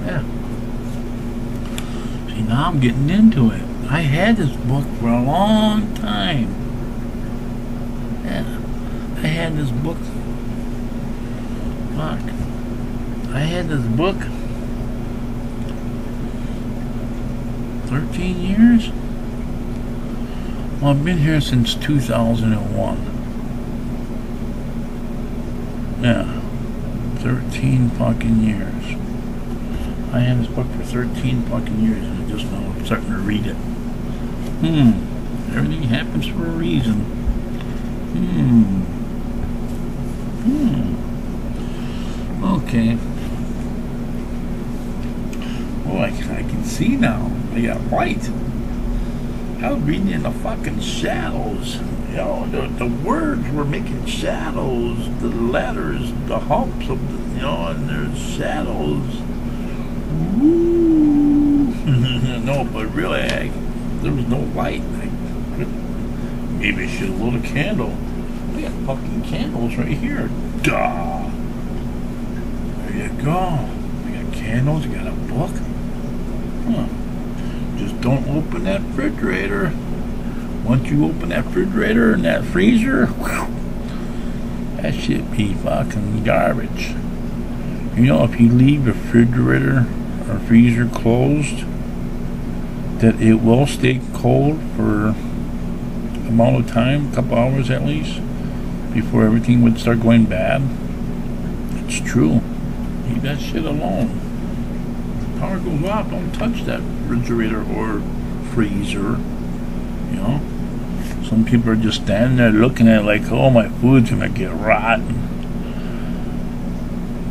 Yeah. See, now I'm getting into it. I had this book for a long time. Yeah. I had this book. Fuck. I had this book 13 years? Well, I've been here since 2001. Yeah. 13 fucking years. I had this book for 13 fucking years and I just now I'm starting to read it. Everything happens for a reason. Okay. Oh, I can see now. I got light. I was reading in the fucking shadows. You know, the words were making shadows. The letters, the humps of the, you know, and there's shadows. Ooh. No, but really, there was no light. Maybe I should have lit a candle. I got fucking candles right here. Duh. There you go. I got candles. I got a book. Huh. Just don't open that refrigerator. Once you open that refrigerator and that freezer, whew, that shit be fucking garbage. You know, if you leave the refrigerator or freezer closed, that it will stay cold for amount of time, a couple hours at least, before everything would start going bad. It's true. Leave that shit alone. Power goes off, don't touch that refrigerator or freezer. You know? Some people are just standing there looking at it like, oh, my food's gonna get rotten.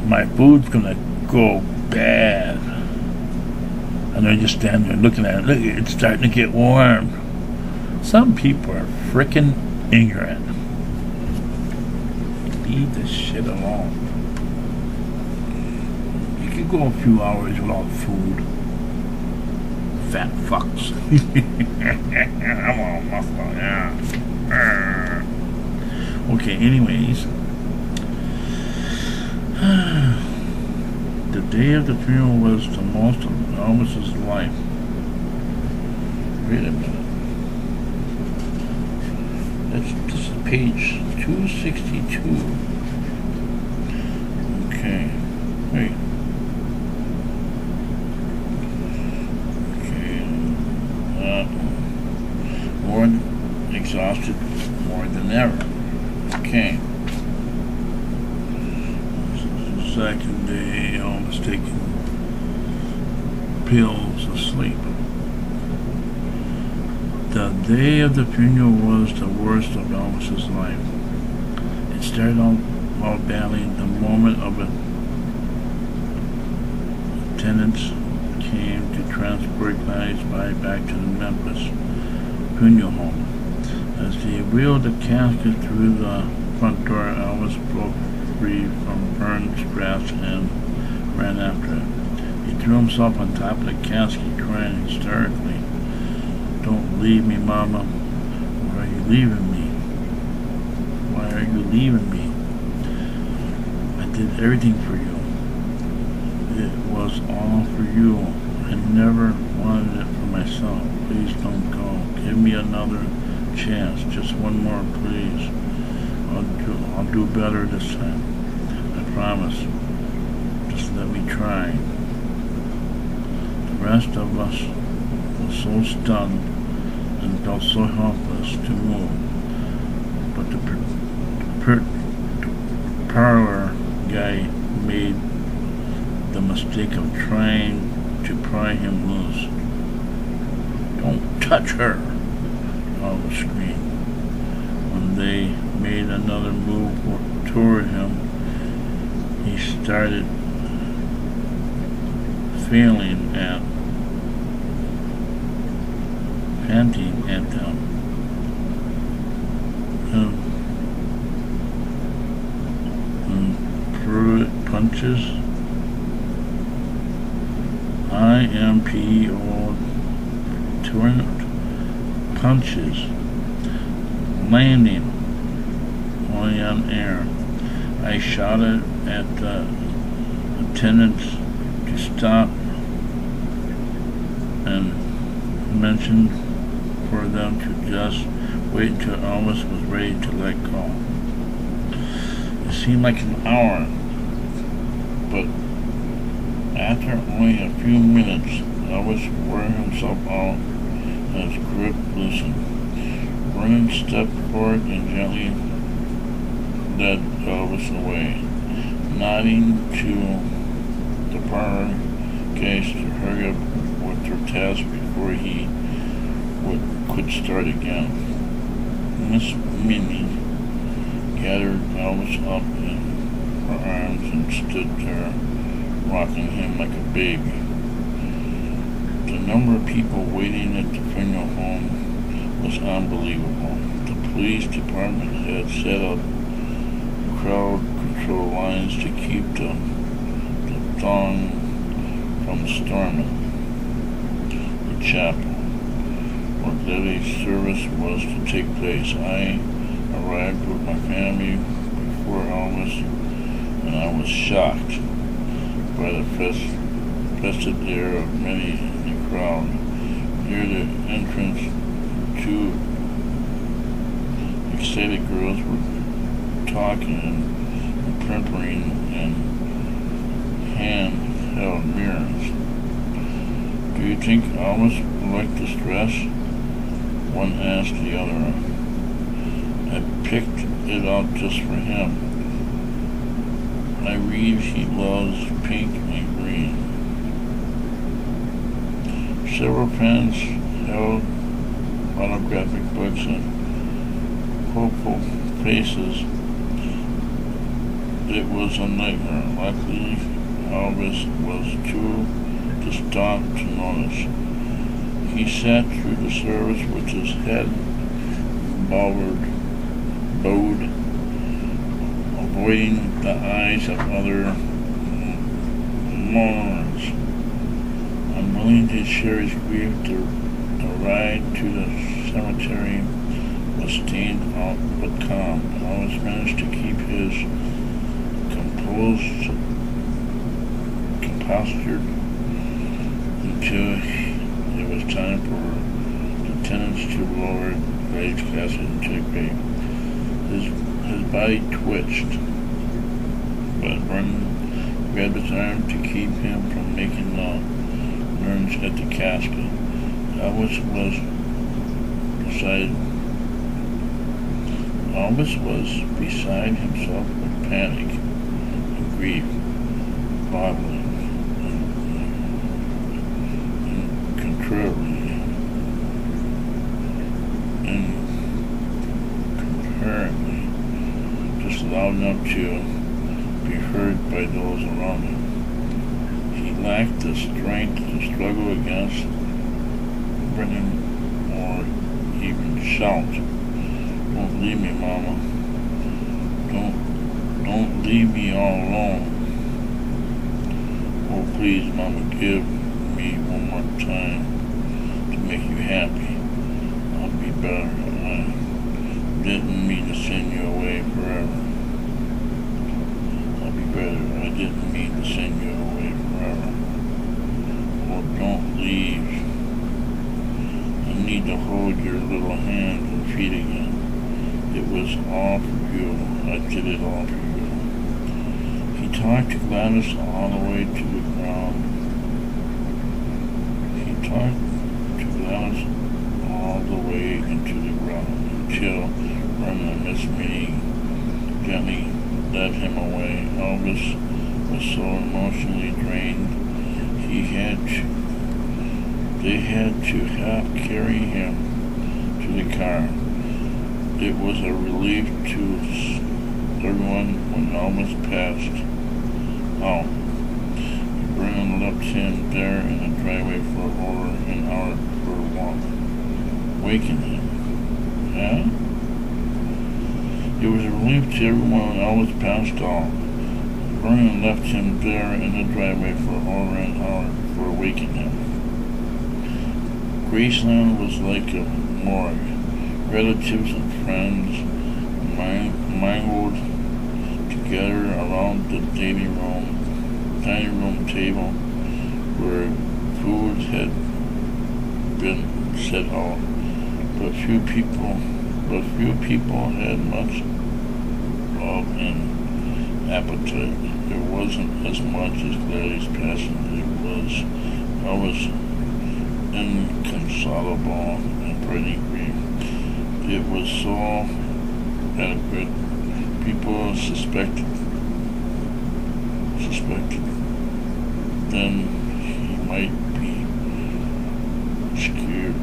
My food's gonna go bad. And they're just standing there looking at it. Look, it's starting to get warm. Some people are frickin' ignorant. Leave this shit alone. You can go a few hours without food. Fat fucks. I'm all muscle, yeah. Okay, anyways. The day of the funeral was the most of Elvis's life. Wait a minute. This is page 262. Okay. Wait. Okay. More exhausted, more than ever. Okay. Second day, Elvis taking pills asleep. The day of the funeral was the worst of Elvis's life. It started out while battling the moment of it. Attendants came to transport Gladys back to the Memphis funeral home. As they wheeled the casket through the front door, Elvis broke free from Vern's grasp and ran after it. He threw himself on top of the casket, crying hysterically. Don't leave me, Mama. Why are you leaving me? Why are you leaving me? I did everything for you. It was all for you. I never wanted it for myself. Please don't go. Give me another chance. Just one more, please. I'll do better this time. I promise. Just let me try. The rest of us were so stunned and felt so helpless to move. But the parlor guy made the mistake of trying to pry him loose. Don't touch her! Always screamed. When they made another move toward him, he started panting at them, and threw punches. IMPO turned punches, landing only on air. I shouted at the attendants to stop and mentioned for them to just wait until Elvis was ready to let go. It seemed like an hour, but after only a few minutes, Elvis wore himself out and his grip loosened. Vernon stepped forward and gently led Elvis away, nodding to the parlor guys to hurry up with their task before he could start again. Miss Minnie gathered Elvis up in her arms and stood there, rocking him like a baby. The number of people waiting at the funeral home was unbelievable. The police department had set up crowd control lines to keep the throng from storming the chapel where daily service was to take place. I arrived with my family before Elvis, and I was shocked by the festive air of many in the crowd. Near the entrance, two excited girls were talking and pampering and hand-held mirrors. Do you think Elvis would like this dress? One asked the other. I picked it out just for him. I read he loves pink and green. Several fans held autographic books and hopeful faces. It was a nightmare. Luckily, Elvis was too distraught to notice. He sat through the service with his head bowed, avoiding the eyes of other mourners. Unwilling to share his grief, the ride to the cemetery was stained out but calm. Elvis managed to keep his composure until it was time for the tenants to lower Guy's casket into the grave. His body twitched, but Vernon grabbed his arm to keep him from making the lunge at the casket. Elvis was beside himself with panic and grief, boggling and concurrently, just loud enough to be heard by those around him. He lacked the strength to struggle against Brennan or even shout, "Don't leave me, Mama. Don't leave me all alone. Oh, please, Mama, give me one more time to make you happy." better. I didn't mean to send you away forever. I'll be better. I didn't mean to send you away forever. Well, don't leave. I need to hold your little hands and feet again. It was all for you. I did it all for you. He talked to Gladys all the way to the ground. He talked to Gladys all the way into the ground until Vernon and Miss Minnie gently led him away. Elvis was so emotionally drained they had to half carry him to the car. It was a relief to everyone when Elvis passed out. Vernon left him there in the driveway for over an hour for a walk, waking him. Yeah? It was a relief to everyone when Elvis passed out. Vernon left him there in the driveway for over an hour for waking him. Graceland was like a morgue. Relatives and friends mingled together around the dining room table where food had been set out, but few people had much of an appetite. There wasn't as much as Gladys passing. It was inconsolable and pretty grief. It was so adequate. People suspected then he might be scarred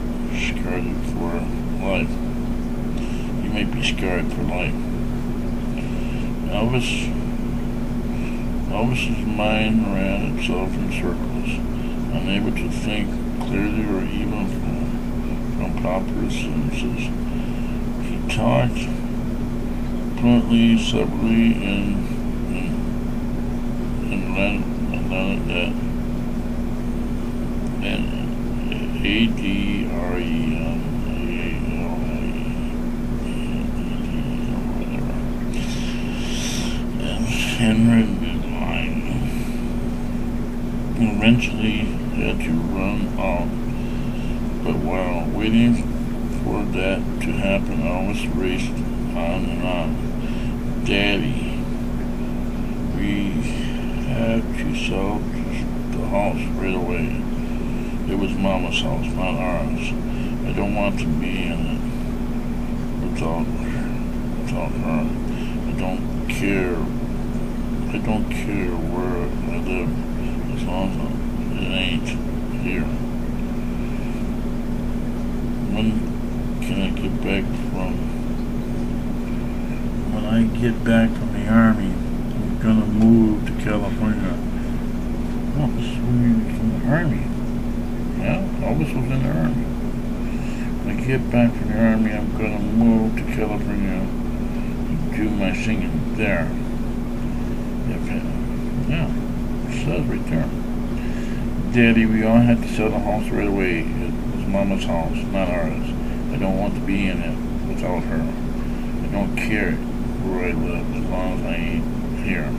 for life. He might be scarred for life. Elvis's mind ran itself in circles, unable to think clearly or even from proper sentences. He talked fluently, separately, and Adrien, and Henry Midline eventually had to run out, but while waiting for that to happen, Elvis raced on and on. Daddy, we had to sell the house right away. It was Mama's house, not ours. I don't want to be in it without her. I don't care where I live as long as it ain't here. When I get back from the army, I'm gonna move to California. Oh, this is when you were in the army. Yeah, Elvis was in the army. When I get back from the army, I'm gonna move to California and do my singing there. Yeah, it says right there. Daddy, we all had to sell the house right away. It was Mama's house, not ours. I don't want to be in it without her. I don't care where I live as long as I ain't here.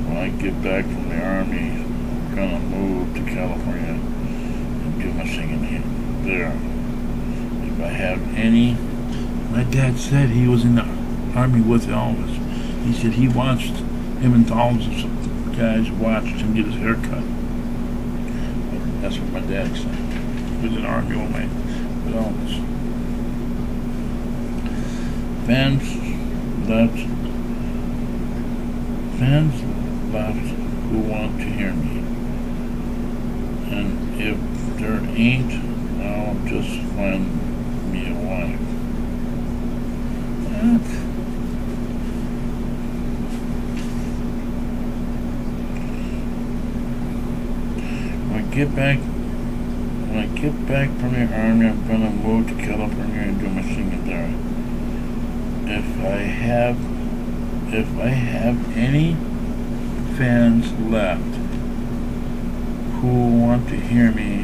When I get back from the army, I'm gonna move to California and do my singing here, there. If I have any... My dad said he was in the army with Elvis. He said he watched him and thousands of guys watched him get his hair cut. That's what my dad said. He was in the army with Elvis. Fans left who want to hear me. And if there ain't, I'll just find me a wife. When I get back from the army, I'm gonna move to California and do my singing there. If I have any fans left who want to hear me,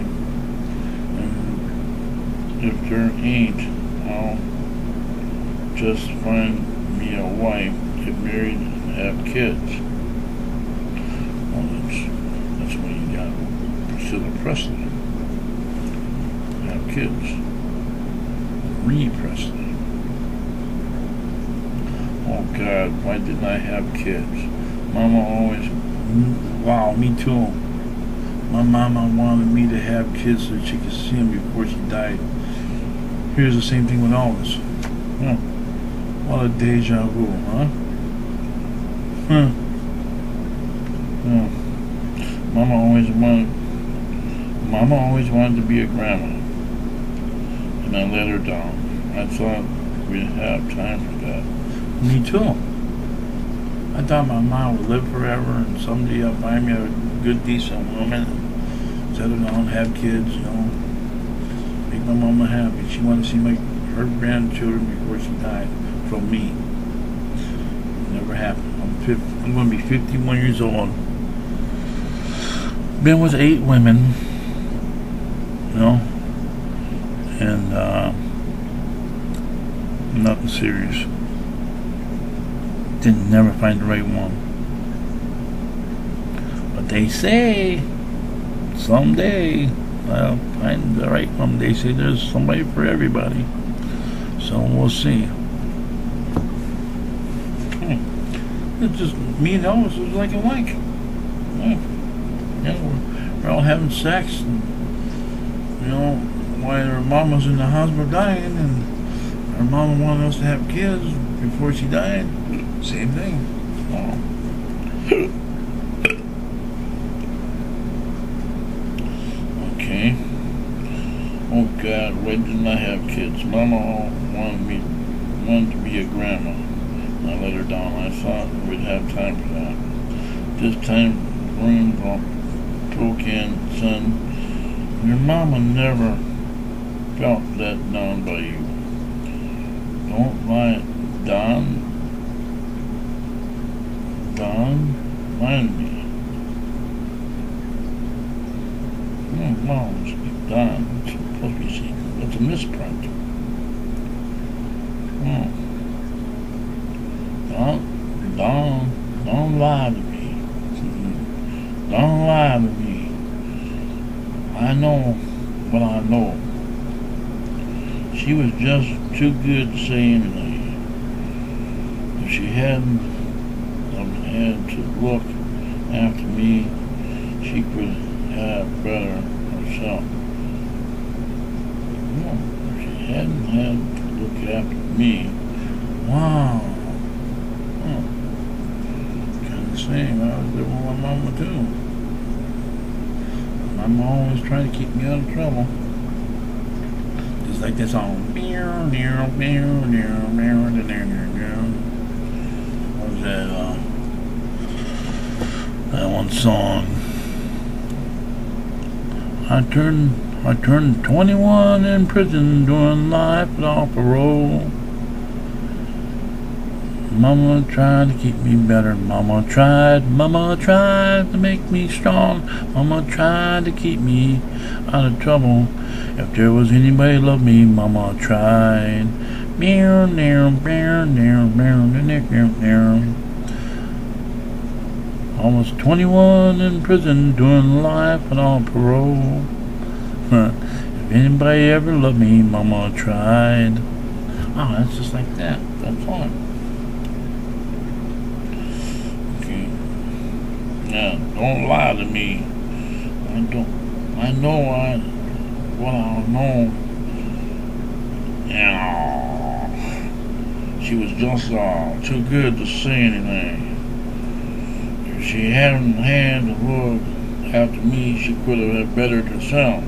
and if there ain't, I'll just find me a wife, get married, and have kids. Well, that's when you got Priscilla Presley. Have kids. Ree Presley. Oh God, why didn't I have kids? Mama always, wow, me too. My mama wanted me to have kids so she could see them before she died. Here's the same thing with Elvis. Huh. What a deja vu, huh? Huh. Huh. Mama always wanted to be a grandma. And I let her down. I thought we'd have time for that. Me too. I thought my mom would live forever and someday I'll find me a good, decent woman, settle down, have kids, you know, make my mama happy. She wanted to see her grandchildren before she died from me. It never happened. I'm going to be 51 years old. Been with 8 women, you know, and nothing serious. Didn't never find the right one. But they say someday I'll find the right one. They say there's somebody for everybody. So we'll see. It's just me and Elvis was like a like. Yeah, we're all having sex, and you know, while our mama's in the hospital dying, and our mama wanted us to have kids before she died. Same thing. Oh. Okay. Oh God, why didn't I have kids? Mama wanted to be a grandma. I let her down. I thought we'd have time for that. This time, room broke in, son. Your mama never felt let down by you. Don't lie, Don, mind me. Mom, Don, it's supposed to be seen. That's a misprint. Don't lie to me. Don't lie to me. I know what I know. She was just too good to say anything. If she hadn't had to look after me, she could have better herself. No, if she hadn't had to look after me. Wow. Kind of same. I was living with my mama too. My mom always trying to keep me out of trouble. Just like that song. What was that? That one song. I turned 21 in prison, doing life without parole. Mama tried to keep me better. Mama tried to make me strong. Mama tried to keep me out of trouble. If there was anybody who loved me, Mama tried. Almost 21 in prison, doing life without parole. If anybody ever loved me, Mama tried. Oh, that's just like that. That's fine. Okay. Now, don't lie to me. I know what I know. She was just too good to say anything. If she hadn't had to look after me, she could have bettered herself.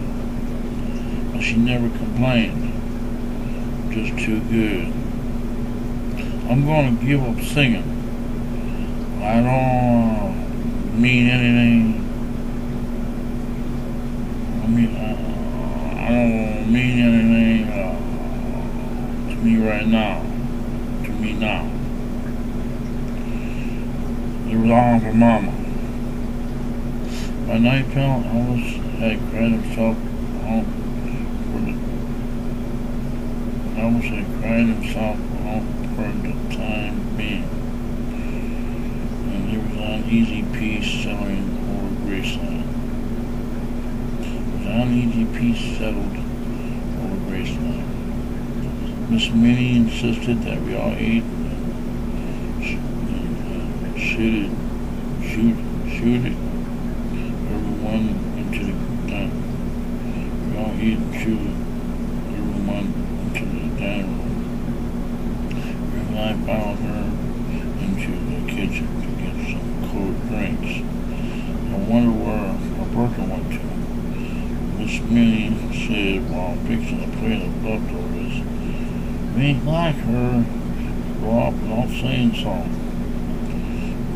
But she never complained. Just too good. I'm going to give up singing. I don't mean anything. I don't mean anything to me right now. To me now. It was all for Mama. By night fell, Elvis had cried himself home for the Elvis Elvis had cried himself off for the time being, and he was on easy peace settling over Graceland. Easy peace settled over Graceland. Miss Minnie insisted that we all eat and shoot everyone into the gun. We all eat and shoot everyone into the dining room. And I followed her into the kitchen to get some cold drinks. I wonder where Roberta went to. Miss Minnie said while fixing a plate of leftovers, "We ain't like her to go off without saying so."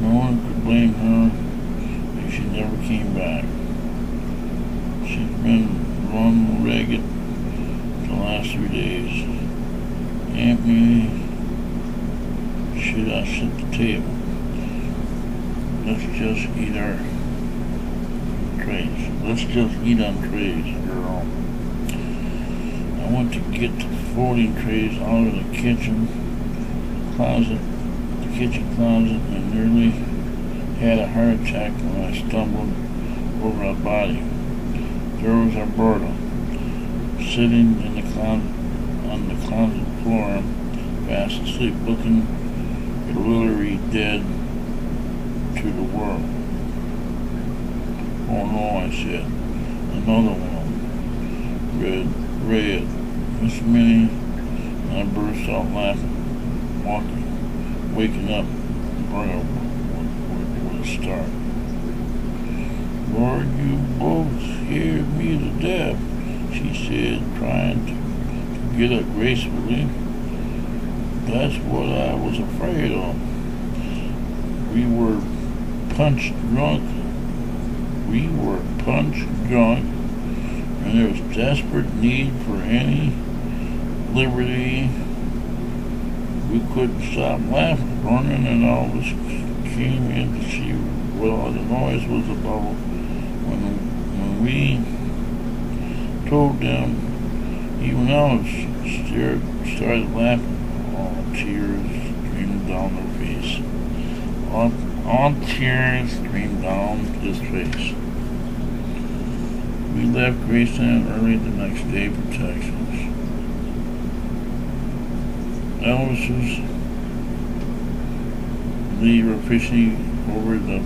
No one could blame her if she never came back. She's been run ragged the last 3 days. Aunt Minnie, should I set the table? Let's just eat our trays. Let's just eat on trays, girl. I went to get the folding trays out of the kitchen closet, and nearly had a heart attack when I stumbled over a body. There was Alberta, sitting in the closet, on the closet floor, fast asleep, looking literally dead to the world. "Oh no," I said. "Another one." Red. Miss Minnie and I burst out laughing, waking up with a start. "Lord, you both scared me to death," she said, trying to get up gracefully. "That's what I was afraid of. We were punch drunk, and there was desperate need for any liberty. We couldn't stop laughing. Vernon and Elvis came in to see what all the noise was about. When we told them, even Elvis started laughing. All tears streamed down their face. All tears streamed down his face. We left Graceland early the next day for Texas. Elvis's leave officially over with the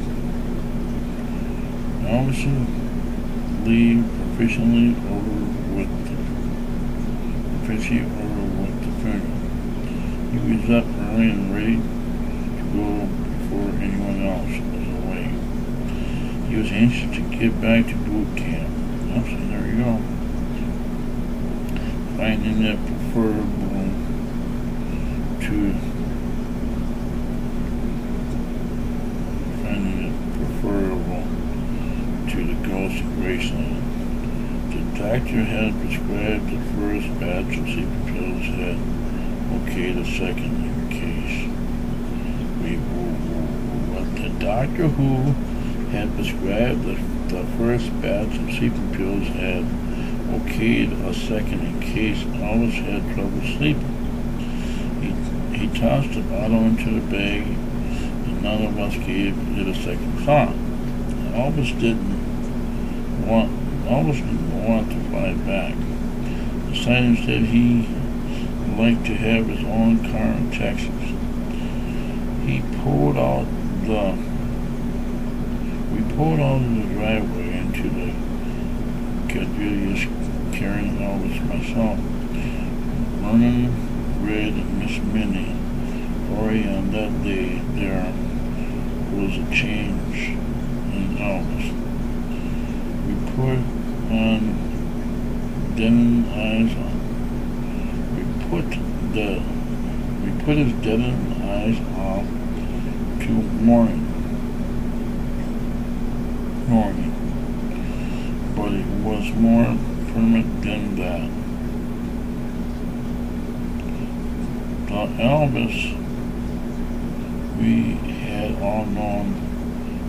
funeral. He was up early and ready to go before anyone else was away. He was anxious to get back to boot camp. So there you go. Finding it preferable to the ghost of Graceland. The doctor had prescribed the first batch of sleeping pills, had okayed the second case. The doctor who had prescribed the first batch of sleeping pills had okayed a second in case Elvis had trouble sleeping. He tossed the bottle into the bag, and none of us gave it a second thought. Elvis didn't want to fly back. Decided instead he liked to have his own car in Texas. We pulled out of the driveway into the Cadrillas, carrying Elvis myself. Vernon, Red, and Miss Minnie. Already on that day there was a change in Elvis. We put his deadened eyes off to mourning, but it was more permanent than that. The Elvis we had all known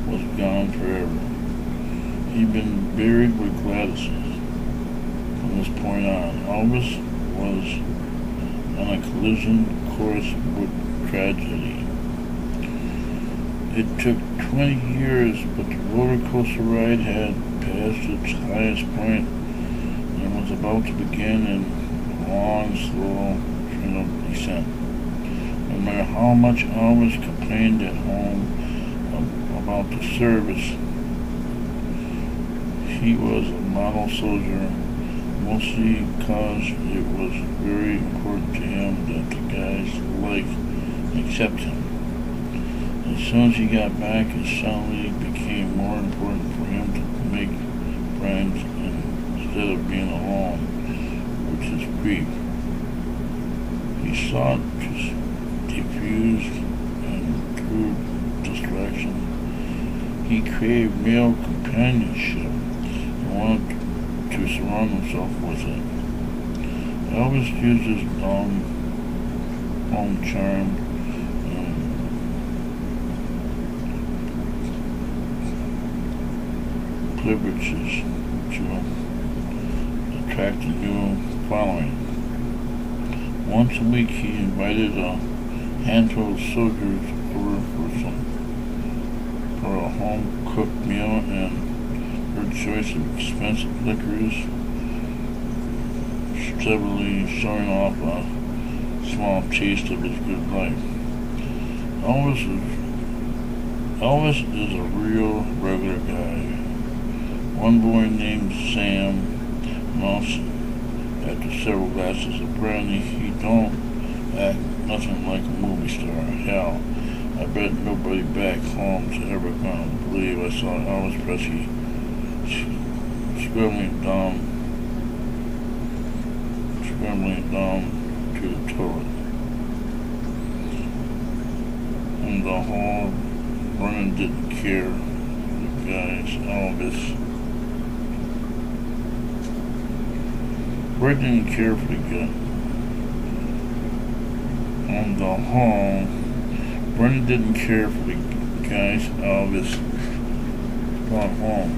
was gone forever. He'd been buried with Gladys. From this point on, Elvis was on a collision course with tragedy. It took 20 years, but the roller coaster ride had passed its highest point and was about to begin a long, slow descent. No matter how much Elvis complained at home about the service, he was a model soldier, mostly because it was very important to him that the guys liked and accept him. As soon as he got back, it suddenly became more important for him to make friends instead of being alone with his grief. He sought to diffuse and through distraction. He craved male companionship and wanted to surround himself with it. Elvis used his own charm and privileges to attract a new following. Once a week he invited a handful of soldiers over for a home-cooked meal and her choice of expensive liquors, steadily showing off a small taste of his good life. Elvis is a real regular guy. One boy named Sam announced after several glasses of brandy he don't act nothing like a movie star. Hell, I bet nobody back home's ever gonna believe I saw Elvis Presley scrambling down to the toilet. In the hall, Vernon didn't care. The guys, Elvis. Bert didn't care for the guy. On the hall, Vernon didn't care for the guys Elvis brought home.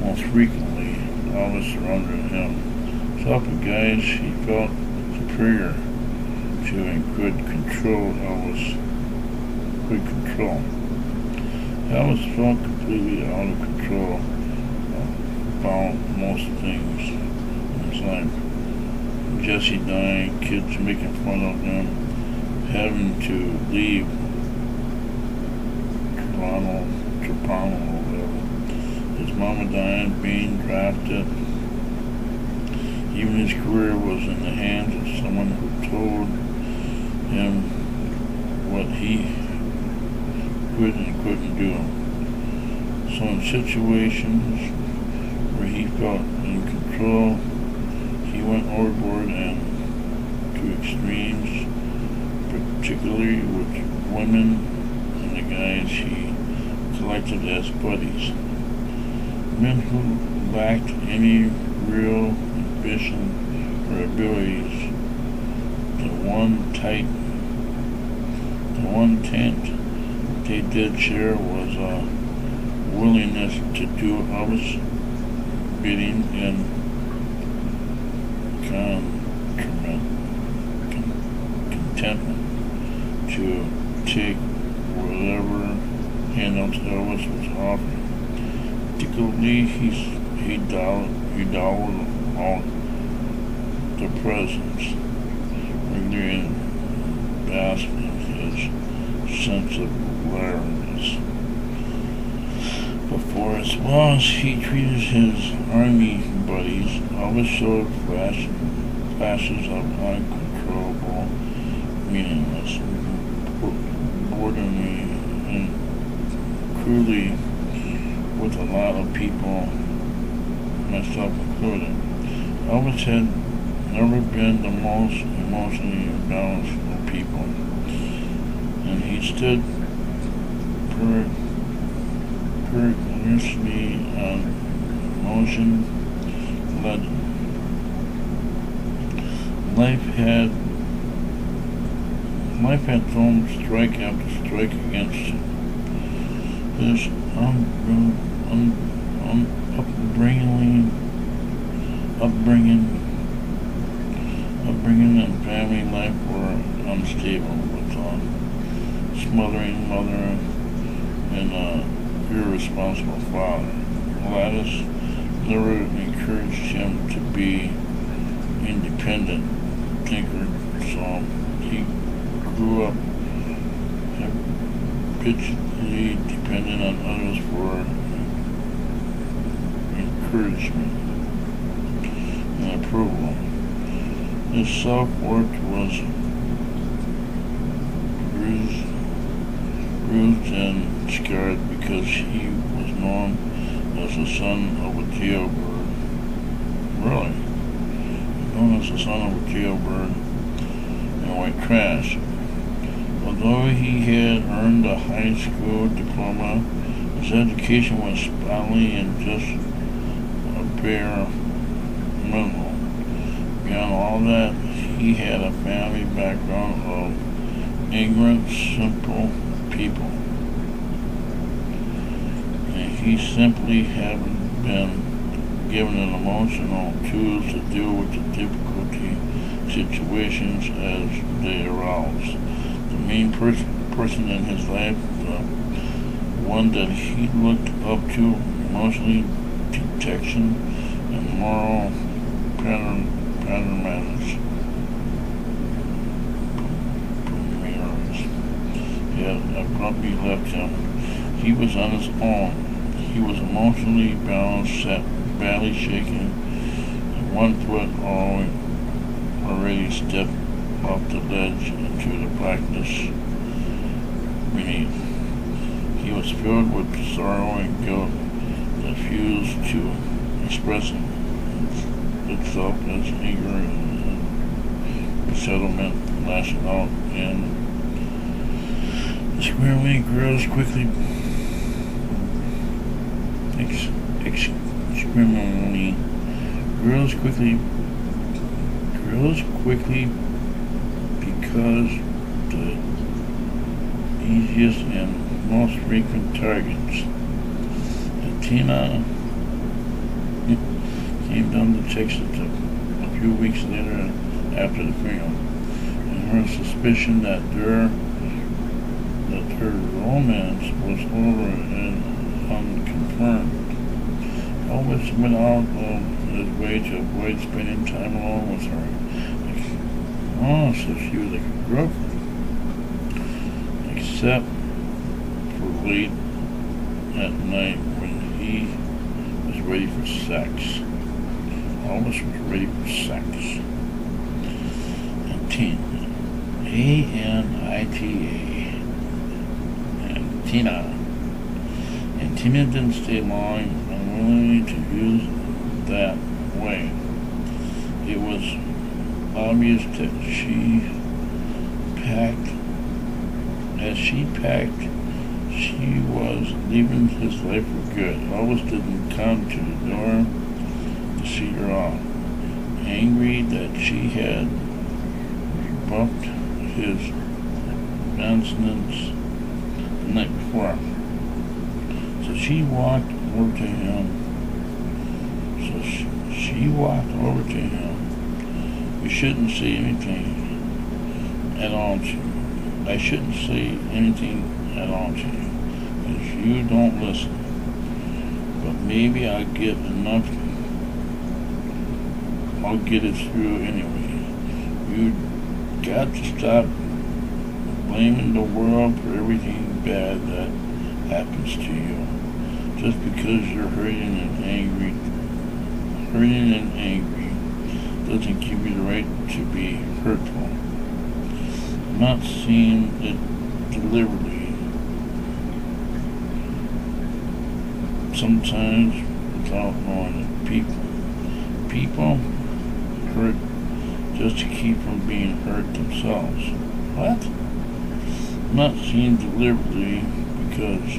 Most frequently, Elvis surrounded him. Top of guys he felt superior to and could control. Elvis felt completely out of control about most things in his life. Jesse dying, kids making fun of him, having to leave Toronto or whatever. His mama dying, being drafted. Even his career was in the hands of someone who told him what he could and couldn't do. So in situations where he felt in control, he went overboard and to extremes, particularly with women and the guys he collected as buddies. Men who lacked any real ambition or abilities. The one tent they did share was a willingness to do Elvis' bidding and contentment to take whatever handouts Elvis was offering. Particularly, he dolled all the presents, regularly in basking his sense of awareness. But for as long as he treated his army buddies, Elvis showed flashes of uncontrollable, meaningless, boredom, and cruelly with a lot of people, myself included. Elvis had never been the most emotionally balanced of people, and he stood perniciously on emotion legend. Life had thrown strike after strike against him. His upbringing and family family life were unstable, with smothering mother and irresponsible father. Gladys never encouraged him to be independent thinker, so he grew up habitually dependent on others for encouragement and approval. His self-worth was bruised and scarred because he was known as the son of a jailbird. Really? Known as the son of a jailbird and white trash. Although he had earned a high school diploma, his education was spotty and just a bare minimum. Beyond all that, he had a family background of ignorant, simple people, and he simply hadn't been given an emotional tools to deal with the difficulty situations as they arose. The main person in his life, the one that he looked up to, emotionally detection and moral pattern manners. Had abruptly left him. He was on his own. He was emotionally balanced, badly shaken, and one foot already stepped off the ledge into the blackness beneath. He was filled with sorrow and guilt that fused to expressing itself as anger and settlement, lashing out and screamingly girls quickly because the easiest and most frequent targets. And Tina came down to Texas a few weeks later after the funeral, and her suspicion that her romance was over and unconfirmed. Elvis went out of his way to avoid spending time alone with her. Almost as she was like a girlfriend, except for late at night when he was ready for sex. Elvis was ready for sex. And Tina, A-N-I-T-A. Tina. And Tina didn't stay long, unwilling to use that way. It was obvious that as she packed, she was leaving his life for good. Elvis didn't come to the door to see her off, angry that she had rebuffed his advancements the night before. So she walked over to him. We shouldn't say anything at all to you. I shouldn't say anything at all to you, because you don't listen. But maybe I'll get it through anyway. You got to stop blaming the world for everything bad that happens to you. Just because you're hurting and angry doesn't give you the right to be hurtful. I'm not saying it deliberately. Sometimes without knowing it. People hurt just to keep from being hurt themselves. What? I'm not saying deliberately because,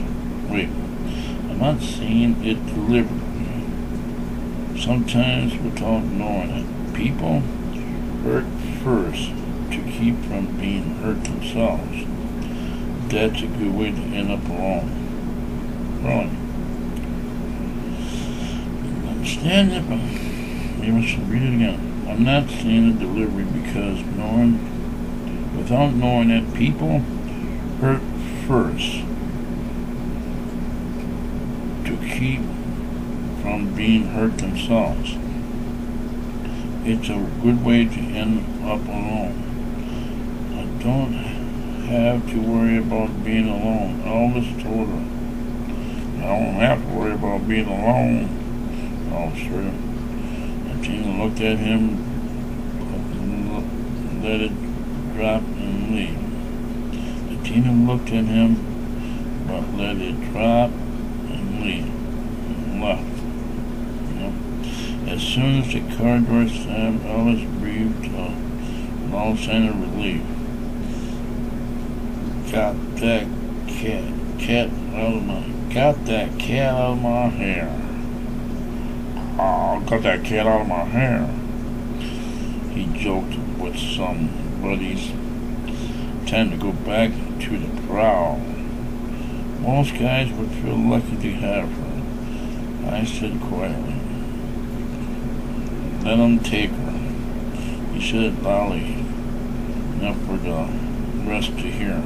I'm not saying it deliberately. Sometimes without knowing it. People hurt first to keep from being hurt themselves. That's a good way to end up alone. Really. I understand it, but maybe I should read it again. I'm not saying a delivery because without knowing that people hurt first to keep from being hurt themselves. It's a good way to end up alone. I don't have to worry about being alone. Elvis told her. I don't have to worry about being alone. Officer. Tina looked at him, let it drop and leave. Tina looked at him, but let it drop and leave. And left. As soon as the car door slammed, Elvis breathed a long sign of relief. Got that cat out of my hair. Oh, got that cat out of my hair. He joked with some buddies. Time to go back to the prowl. Most guys would feel lucky to have her. I said quietly, let him take her. He said loudly, enough for the rest to hear.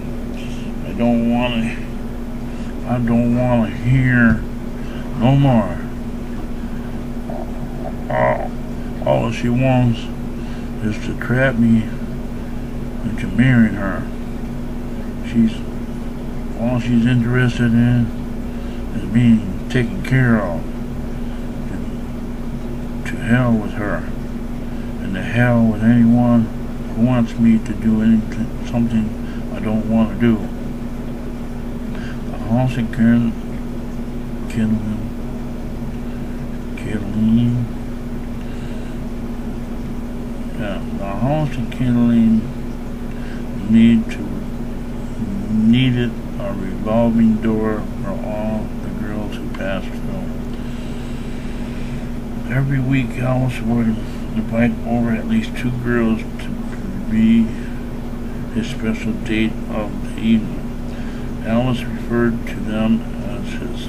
I don't want to hear no more. All she wants is to trap me into marrying her. All she's interested in is being taken care of. To hell with her, and to hell with anyone who wants me to do something I don't want to do. The house in the house in Kindling needed a revolving door for all the girls who passed through. Every week, Alice would invite over at least 2 girls to be his special date of the evening. Alice referred to them as his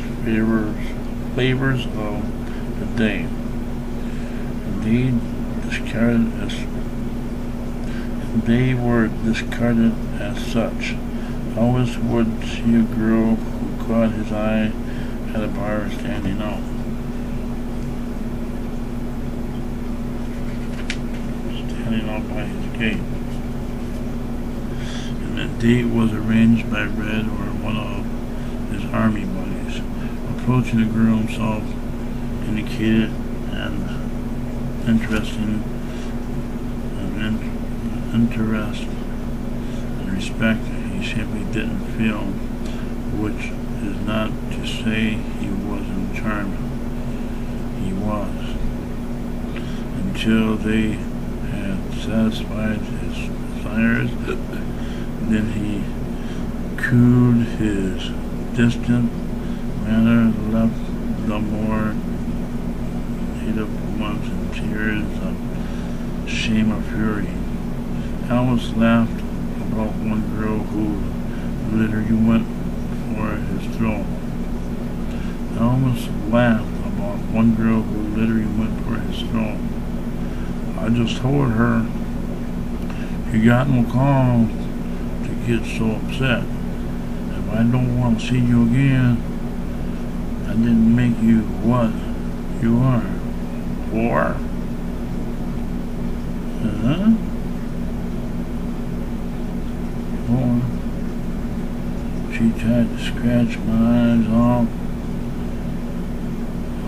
favors of the day. They were discarded as such. Alice would see a girl who caught his eye at a bar standing out. By his gate. And that date was arranged by Red or one of his army buddies. Approaching the girl himself indicated an interest and respect he simply didn't feel, which is not to say he wasn't charmed. He was. Until they satisfied his desires, then he cooed his distant manner, left the more native ones in tears of shame or fury. Alice laughed about one girl who literally went for his throat. Alice laughed about one girl who literally went for his throat. I just told her, you got no cause to get so upset. If I don't want to see you again, I didn't make you what you are. Whore. Whore. She tried to scratch my eyes off.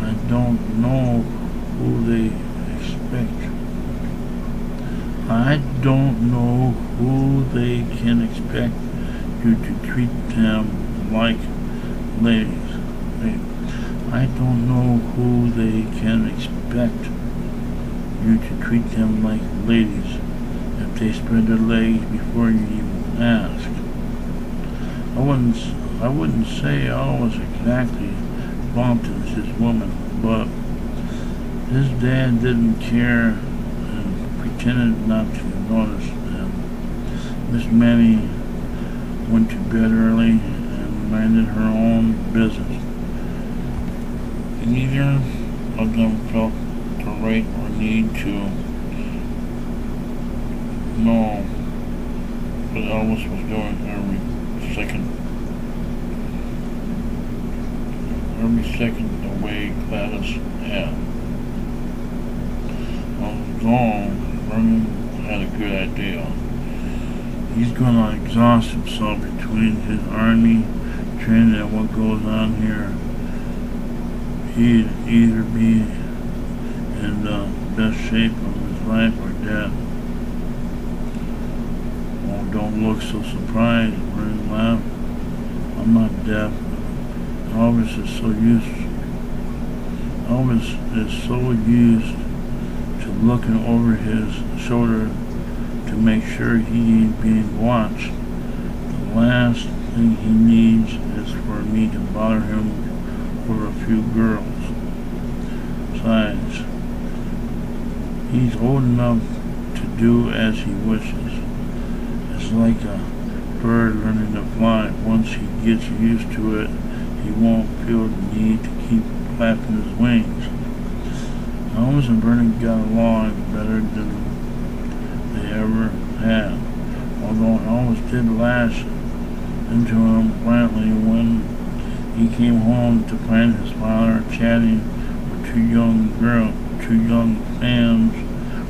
I don't know who they expect. I don't know who they can expect you to treat them like ladies. I don't know who they can expect you to treat them like ladies if they spread their legs before you even ask. I wouldn't say I was exactly vaunted as his woman, but his dad didn't care and pretended not to notice him. Miss Manny went to bed early and minded her own business. Neither of them felt the right or need to know what Elvis was doing every second away Gladys had. All along, Vernon had a good idea. He's gonna exhaust himself between his army training and what goes on here. He'd either be in the best shape of his life or dead. Oh, don't look so surprised, Vernon laughed. I'm not deaf. Elvis is so used to looking over his shoulder to make sure he ain't being watched. The last thing he needs is for me to bother him over a few girls. Besides, he's old enough to do as he wishes. It's like a bird learning to fly. Once he gets used to it, he won't feel the need to keep flapping his wings. Elvis and Vernon got along better than they ever had, although Elvis did lash into him quietly when he came home to find his father chatting with two young fans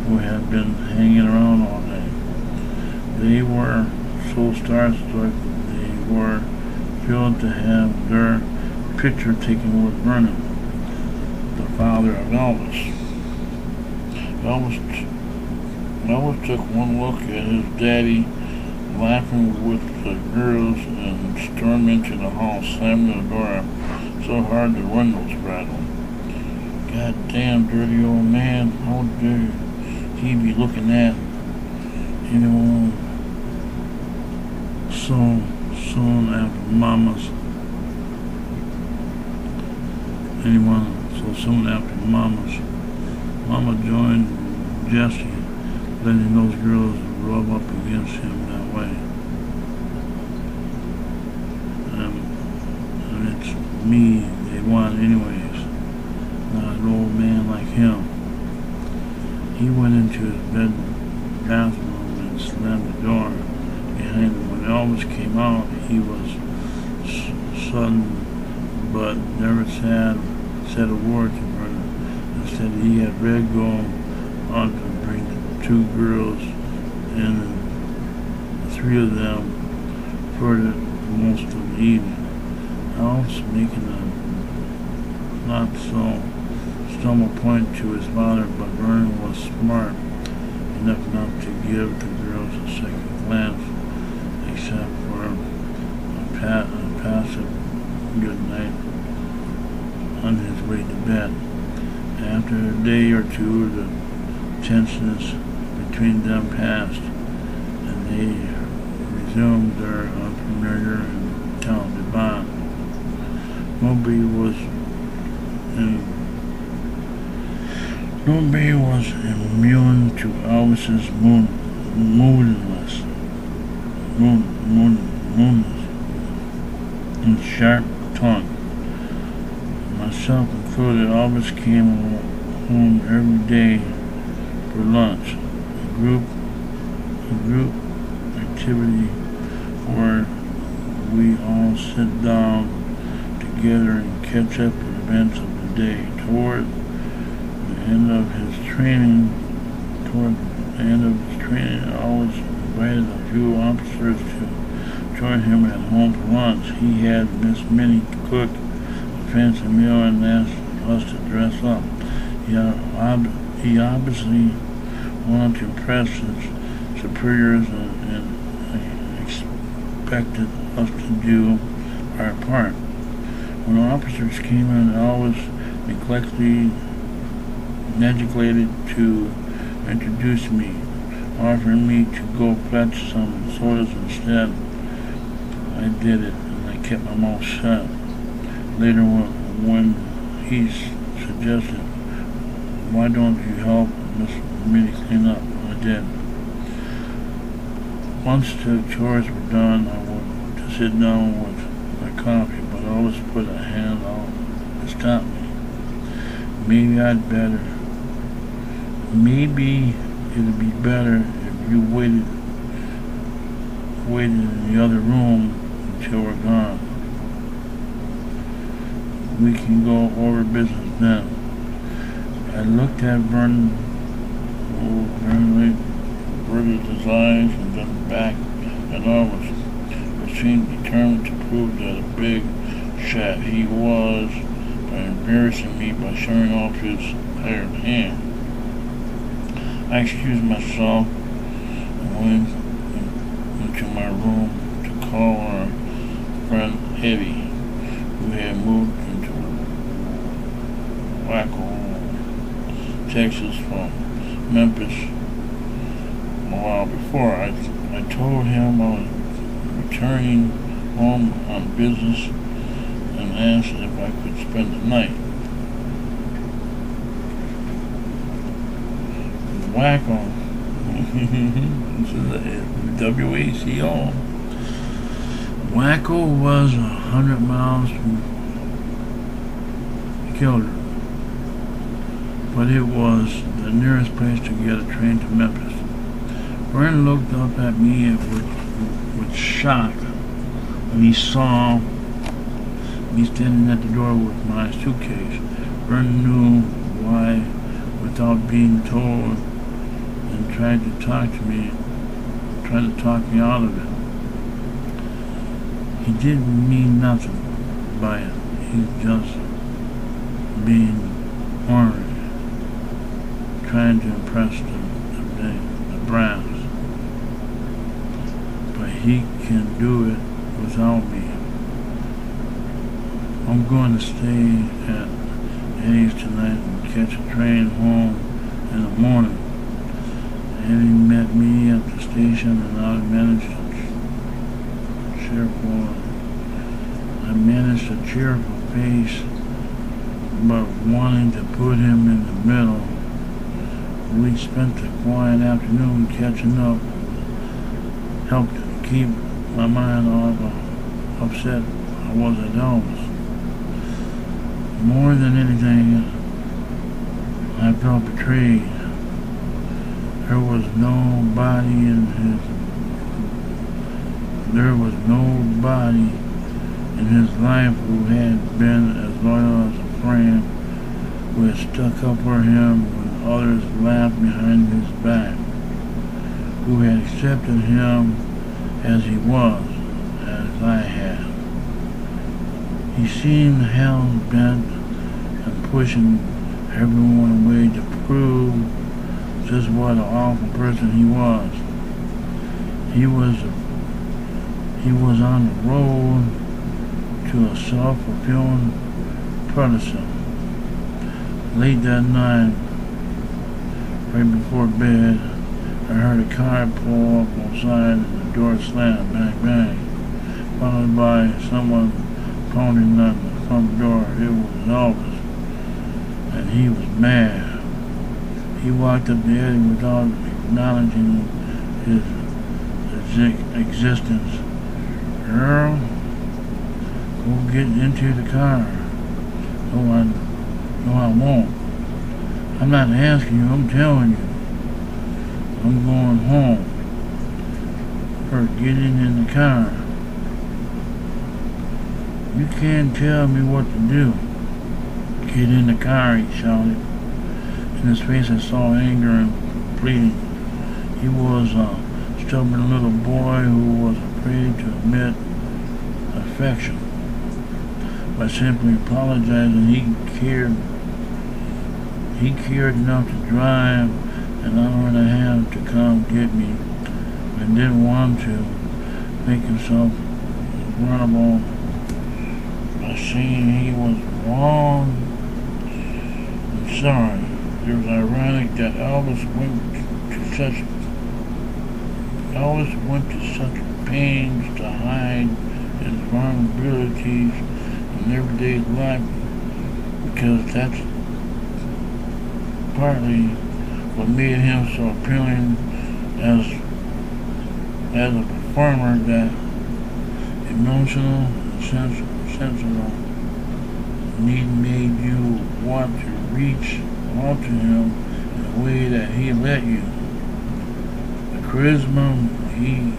who had been hanging around all day. They were so starstruck they were thrilled to have their picture taken with Vernon, the father of Elvis. Elvis took one look at his daddy laughing with the girls and stormed into the house, slamming the door so hard the windows rattled. God damn dirty old man, how dare he be looking at anyone so soon after Mama's Mama joined Jesse, letting those girls rub up against him that way. And it's me they want anyways, not an old man like him. He went into his bathroom and slammed the door behind him. When Elvis came out, he was sudden, but never said a word to Vernon. Instead, he had Red go on to bring the two girls in, and the three of them for most of the evening. Elvis making a not so stumble point to his father, but Vernon was smart enough not to give the girls a second glance, except for a passive good night on his way to bed. After a day or two, the tensions between them passed, and they resumed their unfamiliar and talented bond. Nobody was immune to Elvis's moodiness and sharp tongue. Myself included, Elvis came home every day for lunch, a group activity where we all sit down together and catch up with events of the day. Toward the end of his training, I always invited a few officers to join him at home for lunch. He had Miss Minnie cook a fancy meal and asked us to dress up. He obviously wanted to impress his superiors and expected us to do our part. When the officers came in, Elvis neglected to introduce me, offering me to go fetch some sodas instead. I did it, and I kept my mouth shut. Later, when he suggested, "Why don't you help Miss Minnie clean up?" I did. Once the chores were done, I went to sit down with my coffee, but I always put a hand out to stop me. Maybe it'd be better if you waited in the other room until we're gone. We can go over business then. I looked at Vernon, who apparently averted his eyes and then back at Elvis, who seemed determined to prove that a big shot he was by embarrassing me by showing off his hired hand. I excused myself and went into my room to call our friend Eddie, who had moved into Waco, Texas from Memphis a while before. I told him I was returning home on business and asked if I could spend the night. Waco. This is WACO. Waco was 100 miles from Kildare, but it was the nearest place to get a train to Memphis. Vernon looked up at me with shock when he saw me standing at the door with my suitcase. Vernon knew why without being told and tried to talk me out of it. He didn't mean nothing by it. He's just being ornery, trying to impress the brass. But he can do it without me. I'm going to stay at Eddie's tonight and catch a train home in the morning. Eddie met me at the station and I managed a cheerful pace, but wanting to put him in the middle. We spent the quiet afternoon catching up, helped keep my mind off how upset I was at Elvis. More than anything, I felt betrayed. There was nobody in his life who had been as loyal as a friend, who had stuck up for him when others laughed behind his back, who had accepted him as he was, as I had. He seemed hell-bent and pushing everyone away to prove just what an awful person he was. He was on the road to a self-fulfilling prophecy. Late that night, right before bed, I heard a car pull up outside and the door slam, bang, bang, followed by someone pounding on the front door. It was Elvis, and he was mad. He walked up to Eddie without acknowledging his existence. Girl, go get into the car. No, I won't. I'm not asking you, I'm telling you. I'm going home. First, getting in the car. You can't tell me what to do. Get in the car, he shouted. In his face I saw anger and pleading. He was a stubborn little boy who was afraid to admit affection. By simply apologizing, he cared enough to drive an hour and a half to come get me, but didn't want to make himself vulnerable by saying he was wrong and sorry. It was ironic that Elvis went to such pains to hide his vulnerabilities in everyday life, because that's partly what made him so appealing as a performer. That emotional, sensible need made you want to reach out to him in a way that he let you. The charisma he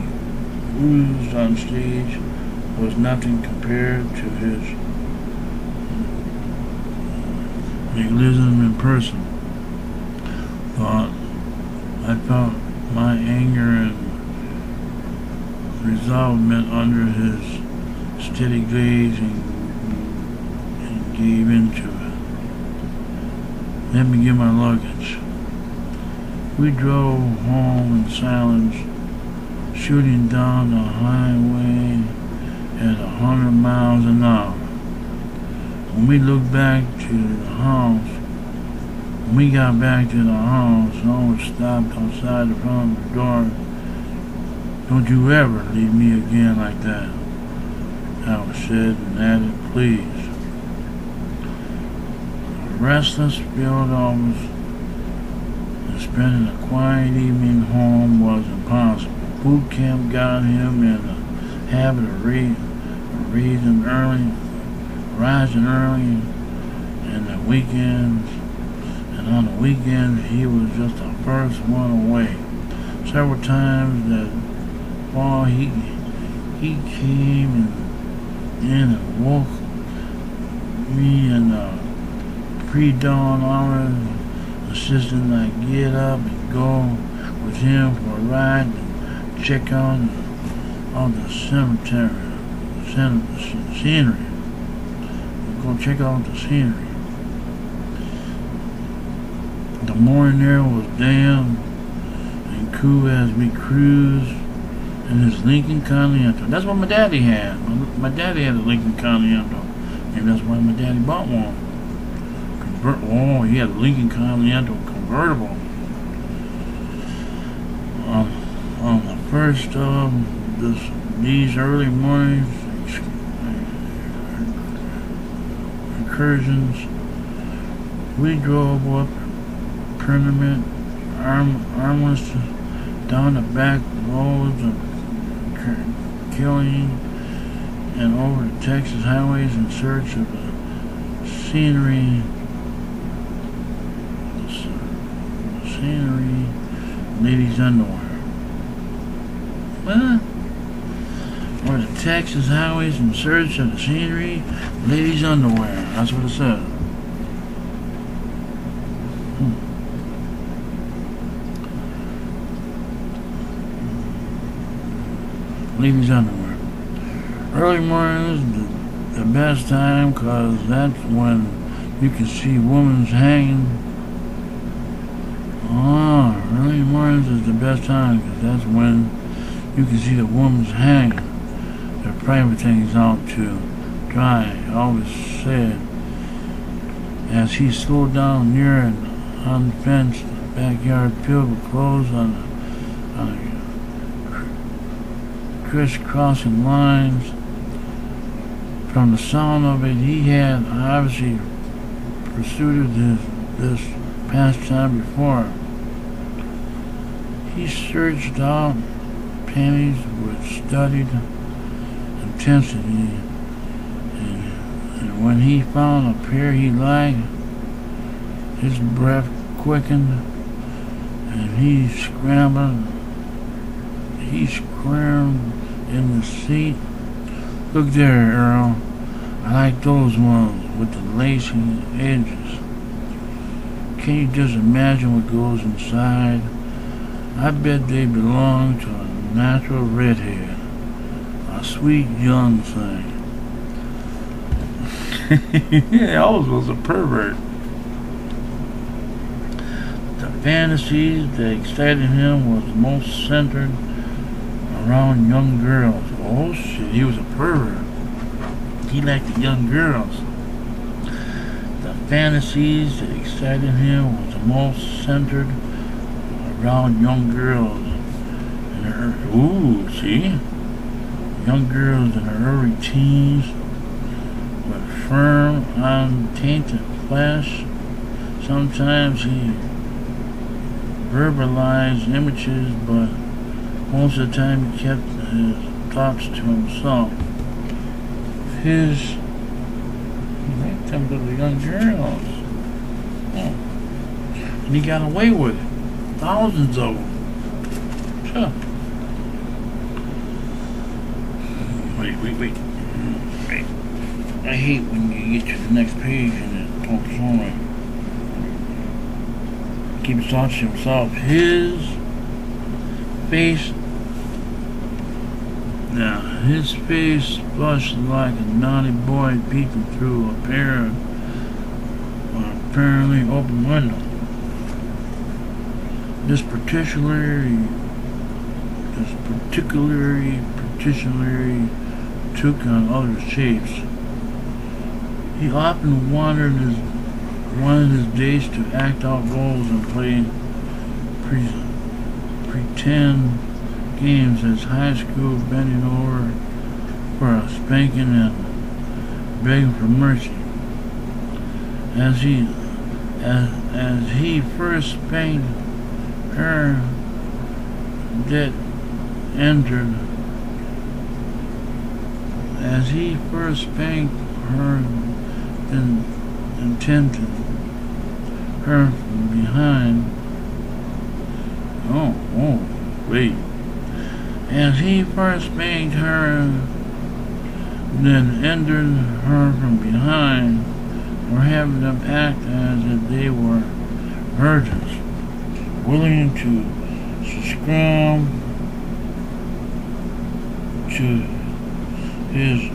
oozed on stage was nothing compared to his nihilism in person. I felt my anger and resolvement under his steady gaze and gave into it. Let me get my luggage. We drove home in silence, shooting down the highway at 100 miles an hour. When we looked back to the house, when we got back to the house, someone stopped outside the front door. Don't you ever leave me again like that, Howard said and added, please. A restless field office and spending a quiet evening home was impossible. Boot camp got him in the habit of rising early, and the weekends, and on the weekends he was just the first one away. Several times that fall he came in and woke me in the pre-dawn hours, insisting I get up and go with him for a ride and check on the cemetery, scenery. Go check out the scenery. The morning air was damp and cool as we cruised in his Lincoln Continental. That's what my daddy had. My daddy had a Lincoln Continental. Maybe that's why my daddy bought one. Oh, he had a Lincoln Continental convertible. On the first of these early mornings incursions, we drove up Permanent armless down the back roads of Killeen and over the Texas highways in search of the scenery, ladies' underwear. What? Over the Texas highways in search of the scenery, ladies' underwear. That's what it said. Ladies' underwear. Early mornings the best time, cause that's when you can see women's hanging. Oh, early mornings is the best time, cause that's when you can see the women's hanging their private things out to dry. I always said as he slowed down near an unfenced backyard filled with clothes on crisscrossing lines. From the sound of it, he had obviously pursued this pastime before. He searched out panties with studied intensity, and when he found a pair he liked, his breath quickened, and he squirmed in the seat. Look there, Earl. I like those ones with the lacy edges. Can you just imagine what goes inside? I bet they belong to a natural redhead. A sweet young thing. Yeah, Elvis was a pervert. The fantasies that excited him was most centered around young girls. Oh shit, he was a pervert. He liked the young girls. The fantasies that excited him was the most centered around young girls. See? Young girls in their early teens with firm, untainted flesh. Sometimes he verbalized images, but most of the time he kept his thoughts to himself. He liked them little young girls. Oh. And he got away with it. Thousands of them. Huh. Wait. I hate when you get to the next page and it talks on right. Keeps talking to himself. His face. Now, his face flushed like a naughty boy peeking through a pair of apparently open window. This particularly took on other shapes. He often wanted his days to act out roles and play pretend games as high school, bending over for a spanking and begging for mercy. As he first spanked her, then intended her from behind. Wait. As he first spanked her, then entered her from behind, or having them act as if they were virgins, willing to succumb to his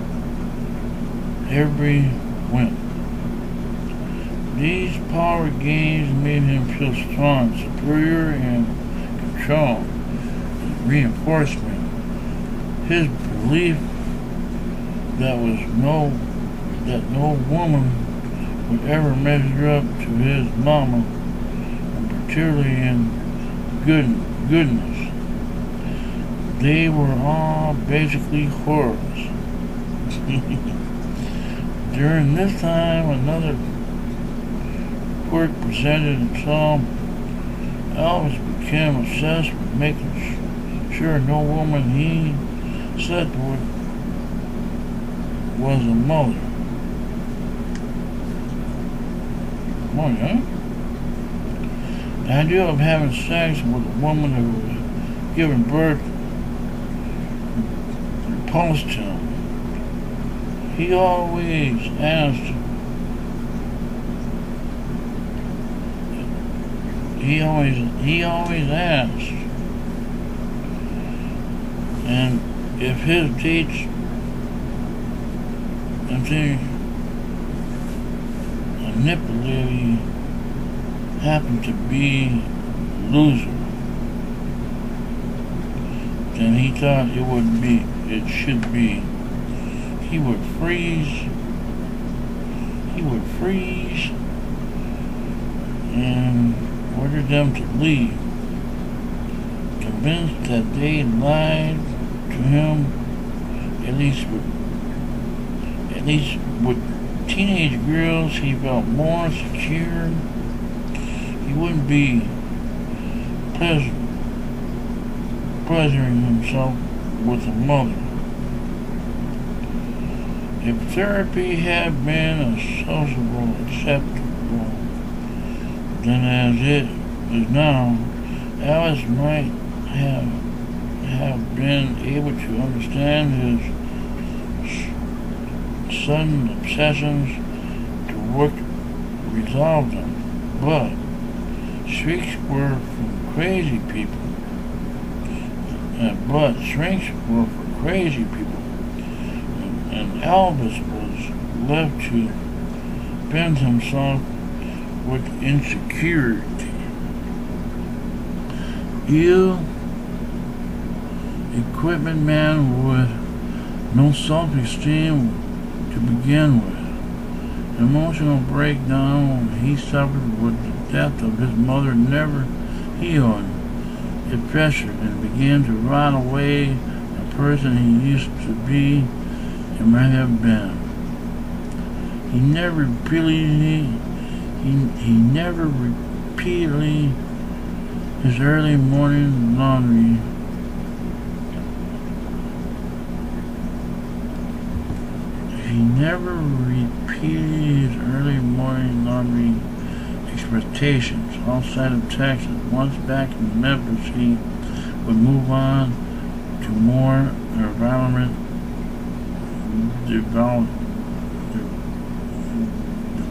every whim. These power games made him feel strong, superior, and control. Reinforcement. His belief that no woman would ever measure up to his mama, and particularly in goodness. They were all basically whores. During this time, another quirk presented itself. Elvis became obsessed with making sure no woman he slept with was a mother. Oh, yeah? The idea of having sex with a woman who was giving birth repulsed him. He always asked. He always asked. And if his dates manipulatively happened to be loser, then he thought it should be. He would freeze and order them to leave, convinced that they lied to him. At least with teenage girls, he felt more secure. He wouldn't be pleasuring himself with a mother. If therapy had been as sociable, acceptable, then as it is now, Alice might have been able to understand his sudden obsessions, to work to resolve them. But shrieks were from crazy people. And Elvis was left to bend himself with insecurity. Equipment man with no self-esteem to begin with. Emotional breakdown he suffered with the death of his mother never healed. It festered and began to rot away the person he used to be and might have been. He never repeatedly his early morning laundry. He never repeated his early morning laundry expectations outside of Texas. Once back in Memphis, he would move on to more environment developed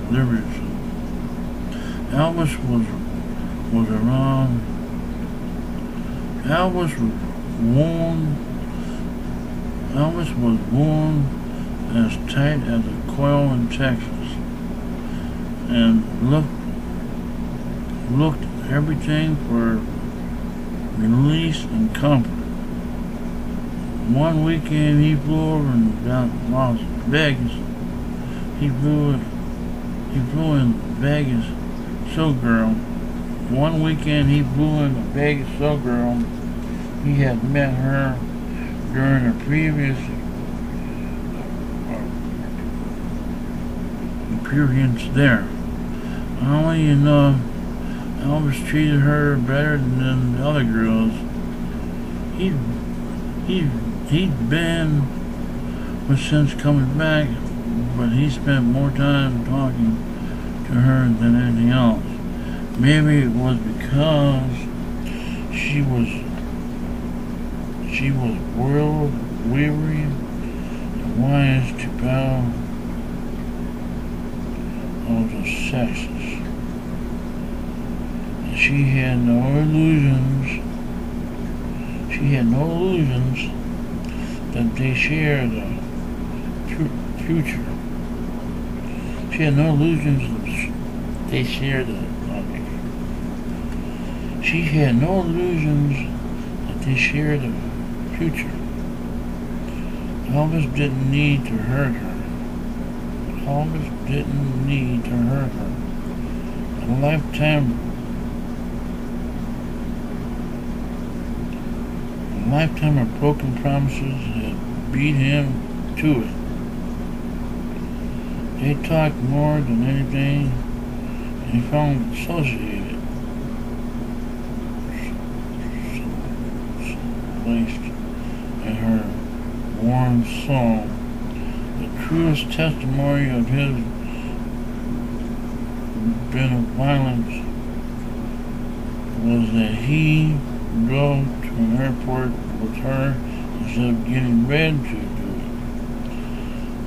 deliveries. Elvis was around. Elvis was worn as tight as a coil in Texas, and looked everything for release and comfort. One weekend he flew over in Las Vegas. He flew in Vegas Showgirl. One weekend he flew in the Vegas Showgirl. He had met her during a previous experience there. Only enough, Elvis treated her better than the other girls. He'd been with since coming back, but he spent more time talking to her than anything else. Maybe it was because she was world weary and wise to battle of the sexes. And she had no illusions. That they shared a future. She had no illusions that they shared a She had no illusions that they shared a future. Elvis didn't need to hurt her. A lifetime of broken promises had beat him to it. They talked more than anything, and he found associated, placed in her warm soul. The truest testimony of his benevolence was that he drove to an airport with her instead of getting Red to do it.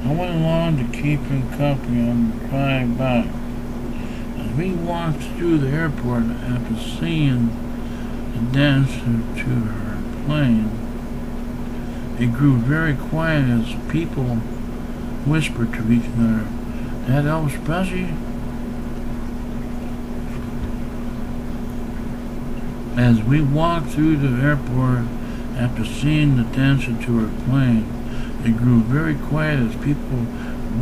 I went along to keep him company on the drive back. As we walked through the airport after seeing the dancer to her plane, it grew very quiet as people whispered to each other, "That Elvis Presley?" As we walked through the airport after seeing the dancer to her plane, it grew very quiet as people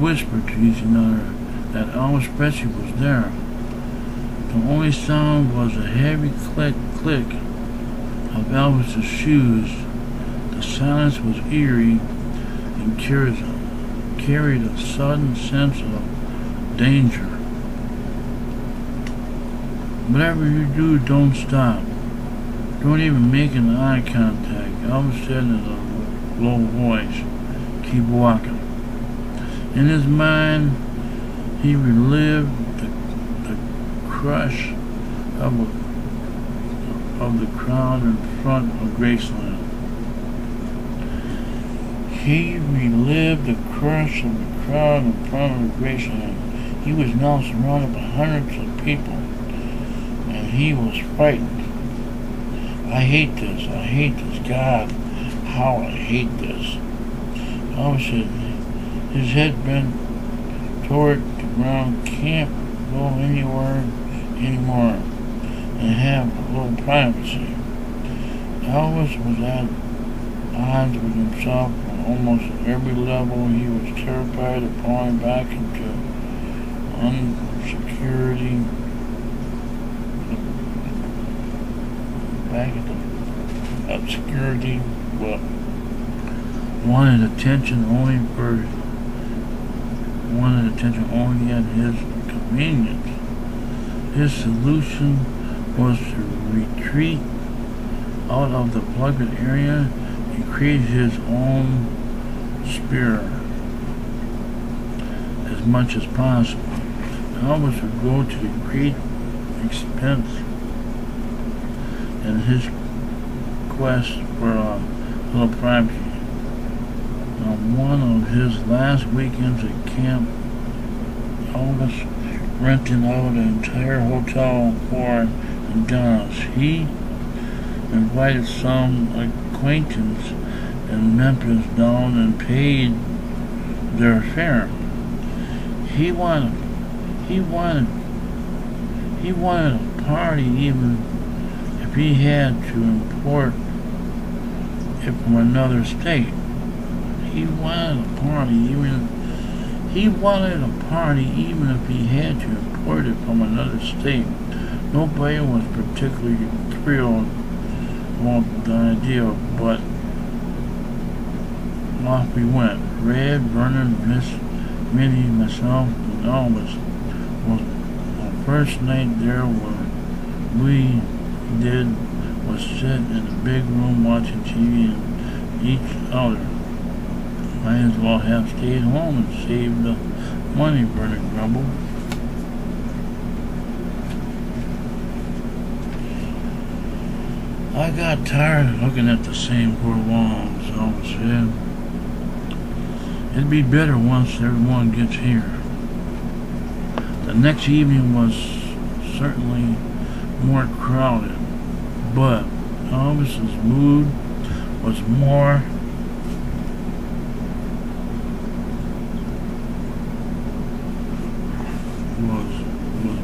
whispered to each other that Elvis Presley was there. The only sound was a heavy click of Elvis's shoes. The silence was eerie and carried a sudden sense of danger. "Whatever you do, don't stop. Don't even make an eye contact," Elvis said in a low voice. "Keep walking." In his mind, he relived the crush of the crowd in front of Graceland. He was now surrounded by hundreds of people, and he was frightened. I hate this, God, how I hate this." Elvis said, his head bent toward the ground. "Can't go anywhere anymore and have a little privacy." Elvis was at odds with himself on almost every level. He was terrified of falling back into insecurity, obscurity, but wanted attention only at his convenience. His solution was to retreat out of the plugged area and create his own sphere as much as possible. Elvis would go to the great expense and his request for a little privacy. On one of his last weekends at camp, Elvis renting out an entire hotel for Dallas. He invited some acquaintance in Memphis down and paid their fare. He wanted a party even if he had to import it from another state. He wanted a party even if he had to import it from another state. Nobody was particularly thrilled about the idea, but off we went. Red, Vernon, Miss Minnie, myself, and Elvis. Was the first night there. What we did was sit in the big room watching TV and each other. Might as well have stayed home and saved the money, Vernon grumbled. I got tired of looking at the same four walls, Elvis said. It'd be better once everyone gets here. The next evening was certainly more crowded, but Elvis's mood was more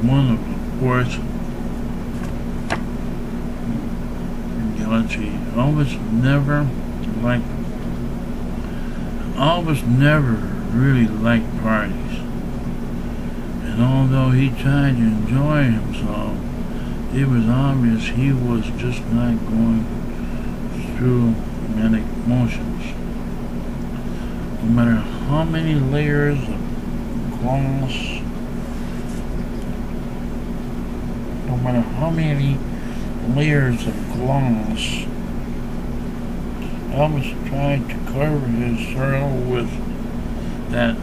one of the fourth galaxy. Elvis never really liked parties, and although he tried to enjoy himself, it was obvious he was just not going through manic motions. No matter how many layers of glass Elvis tried to cover his sorrow with that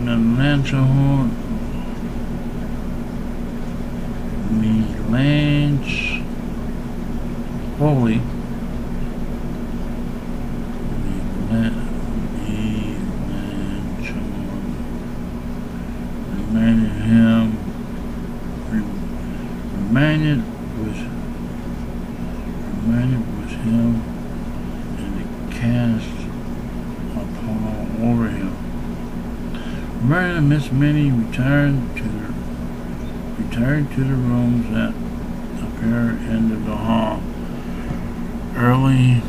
melancholy reminded him and it cast a pall over him. Vernon and Miss Minnie retired to the rooms at the fair end of the hall early,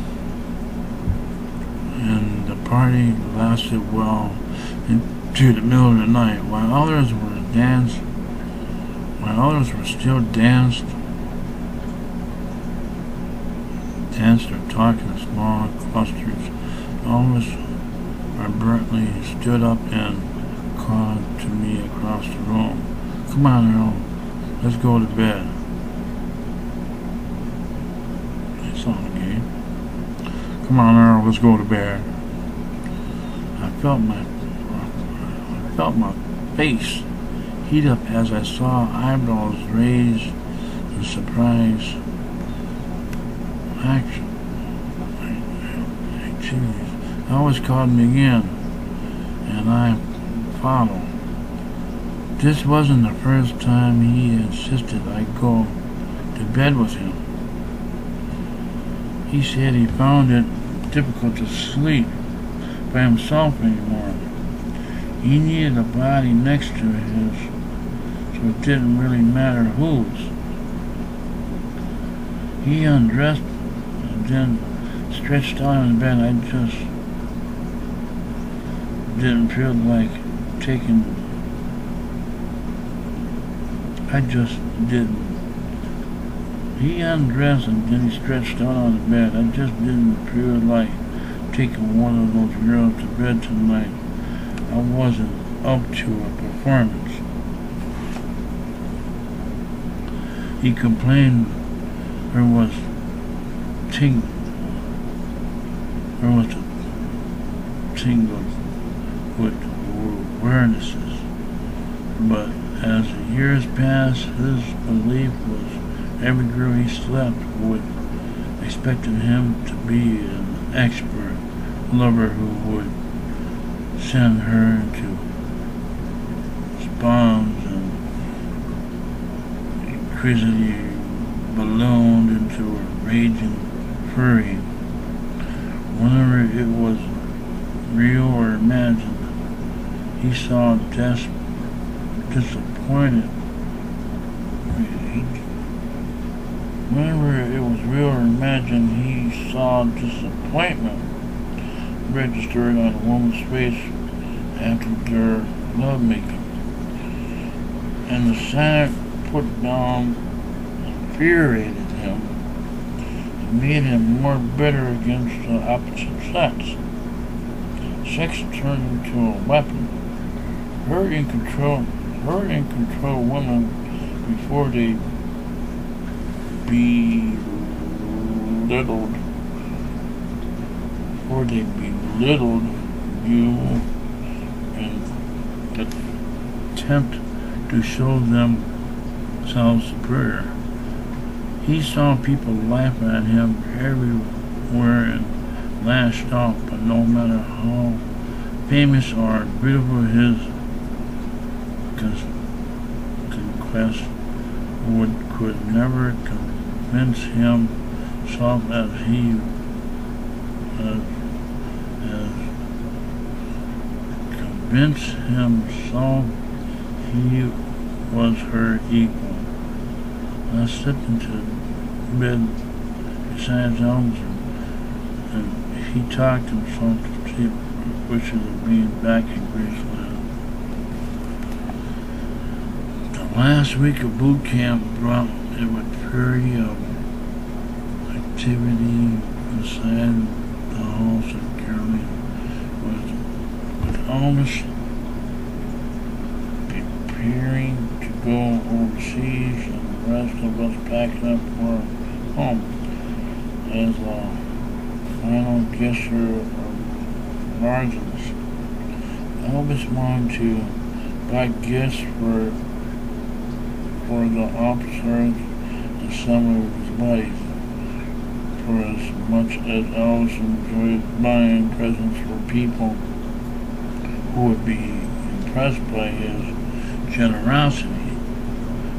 and the party lasted well into the middle of the night. While others were still danced or talking in small clusters, Elvis abruptly stood up and called to me across the room. Come on, Earl, let's go to bed. It's all okay. Come on, Earl, let's go to bed. I felt my face heat up as I saw eyebrows raised in surprise. Elvis called me again, and I followed. This wasn't the first time he insisted I go to bed with him. He said he found it difficult to sleep by himself anymore. He needed a body next to his, so it didn't really matter whose. He undressed and then stretched out on the bed. I just didn't feel like taking. I just didn't. He undressed and then he stretched out on the bed. I just didn't feel like taking one of those girls to bed tonight. I wasn't up to a performance. He complained there was a tingle with awarenesses, but as the years passed, his belief was Every girl he slept with expected him to be an expert lover who would send her into spawns and increasingly ballooned into a raging fury. Whenever it was real or imagined, he saw disappointed. Whenever it was real or imagined, he saw disappointment registered on a woman's face after their lovemaking. And the Senate put down infuriated him and made him more bitter against the opposite sex. Sex turned into a weapon. Hurt and control women before they belittled you and attempt to show themselves superior. He saw people laughing at him everywhere and lashed out, but no matter how famous or beautiful his conquest could never convince himself as he was her equal. I slipped into bed beside Elms and he talked himself to sleep, wishing of being back in Graceland. The last week of boot camp brought it with fury of activity inside the halls of Caroline, with almost preparing to go overseas and the rest of us packing up for home as a final gesture of margins. Elvis wanted to buy gifts for the officers and some of his buddies. For as much as Elvis enjoyed buying presents for people who would be impressed by his generosity,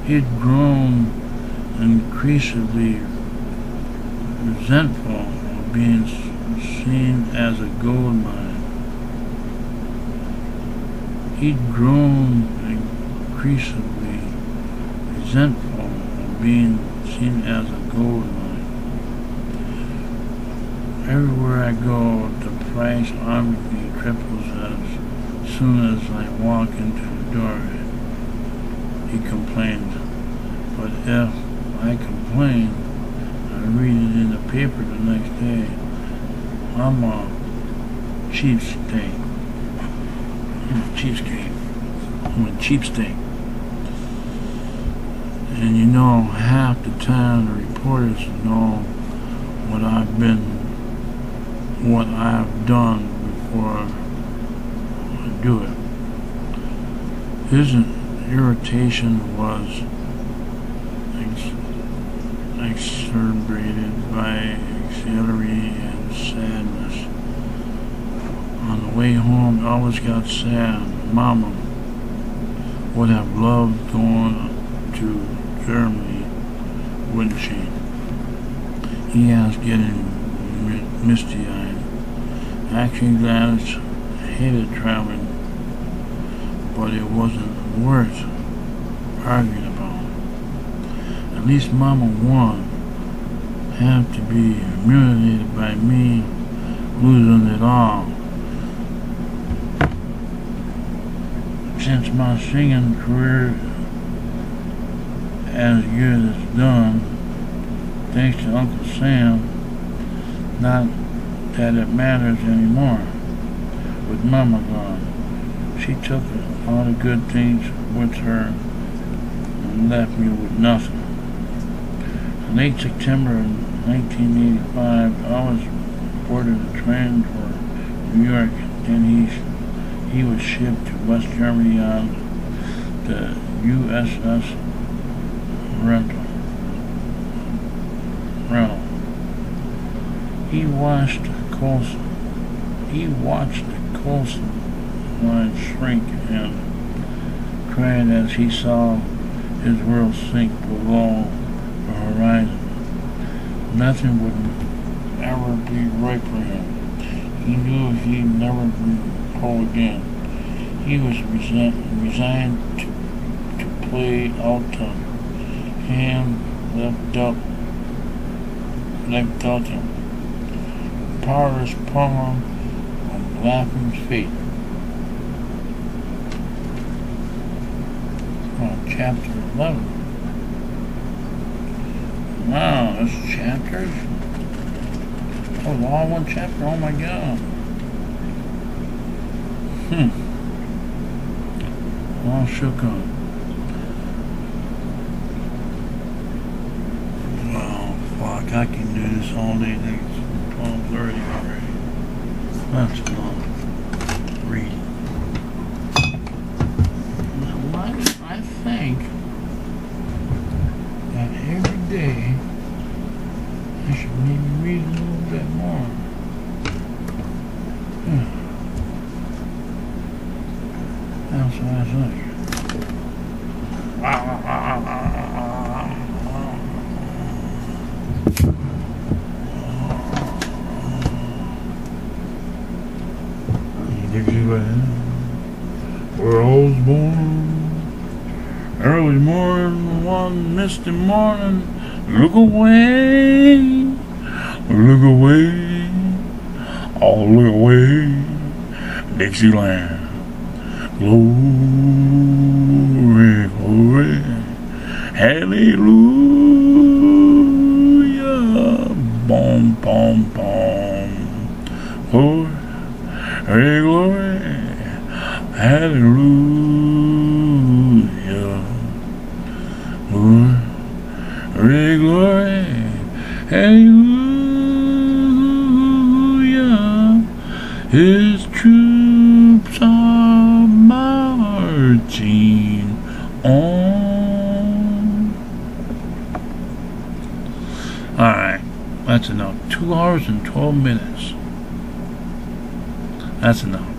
he had grown increasingly resentful of being seen as a gold mine. He'd grown increasingly resentful of being seen as a gold mine. Everywhere I go, the price obviously triples as soon as I walk into the door, he complained. But if I complain, I read it in the paper the next day. I'm a cheapskate. I'm a cheapskate. And you know, half the time the reporters know what I've done before I do it. His irritation was exacerbated by anxiety and sadness. On the way home, I always got sad. Mama would have loved going to Germany, wouldn't she? He asked, getting misty-eyed. Actually, Gladys hated traveling, but it wasn't worth arguing about. At least Mama won. Have to be humiliated by me losing it all. Since my singing career as good as done, thanks to Uncle Sam, not that it matters anymore. With Mama gone, she took all the good things with her and left me with nothing. In late September of 1985, I was boarded a train for New York. Then he was shipped to West Germany on the USS Rental. He watched the coastal line shrink and cried as he saw his world sink below the horizon. Nothing would ever be right for him. He knew he'd never be whole again. He was resigned to play out the hand left dealt him. Powerless poem on Laughing's fate. Oh, chapter 11. Wow, that's chapters? Oh, it's all one chapter? Oh my god. All shook up. Wow, fuck, I can do this all day. It's 12:30 already. That's long reading. I think that every day I should maybe read a little bit more. That's what I think. Where I was born, early morning, one misty morning, look away, oh look away, Dixieland, glory, glory, hallelujah, boom, boom, boom, glory, glory, hallelujah, glory, glory, hallelujah, his troops are marching on. Alright, that's enough. 2 hours and 12 minutes. That's enough.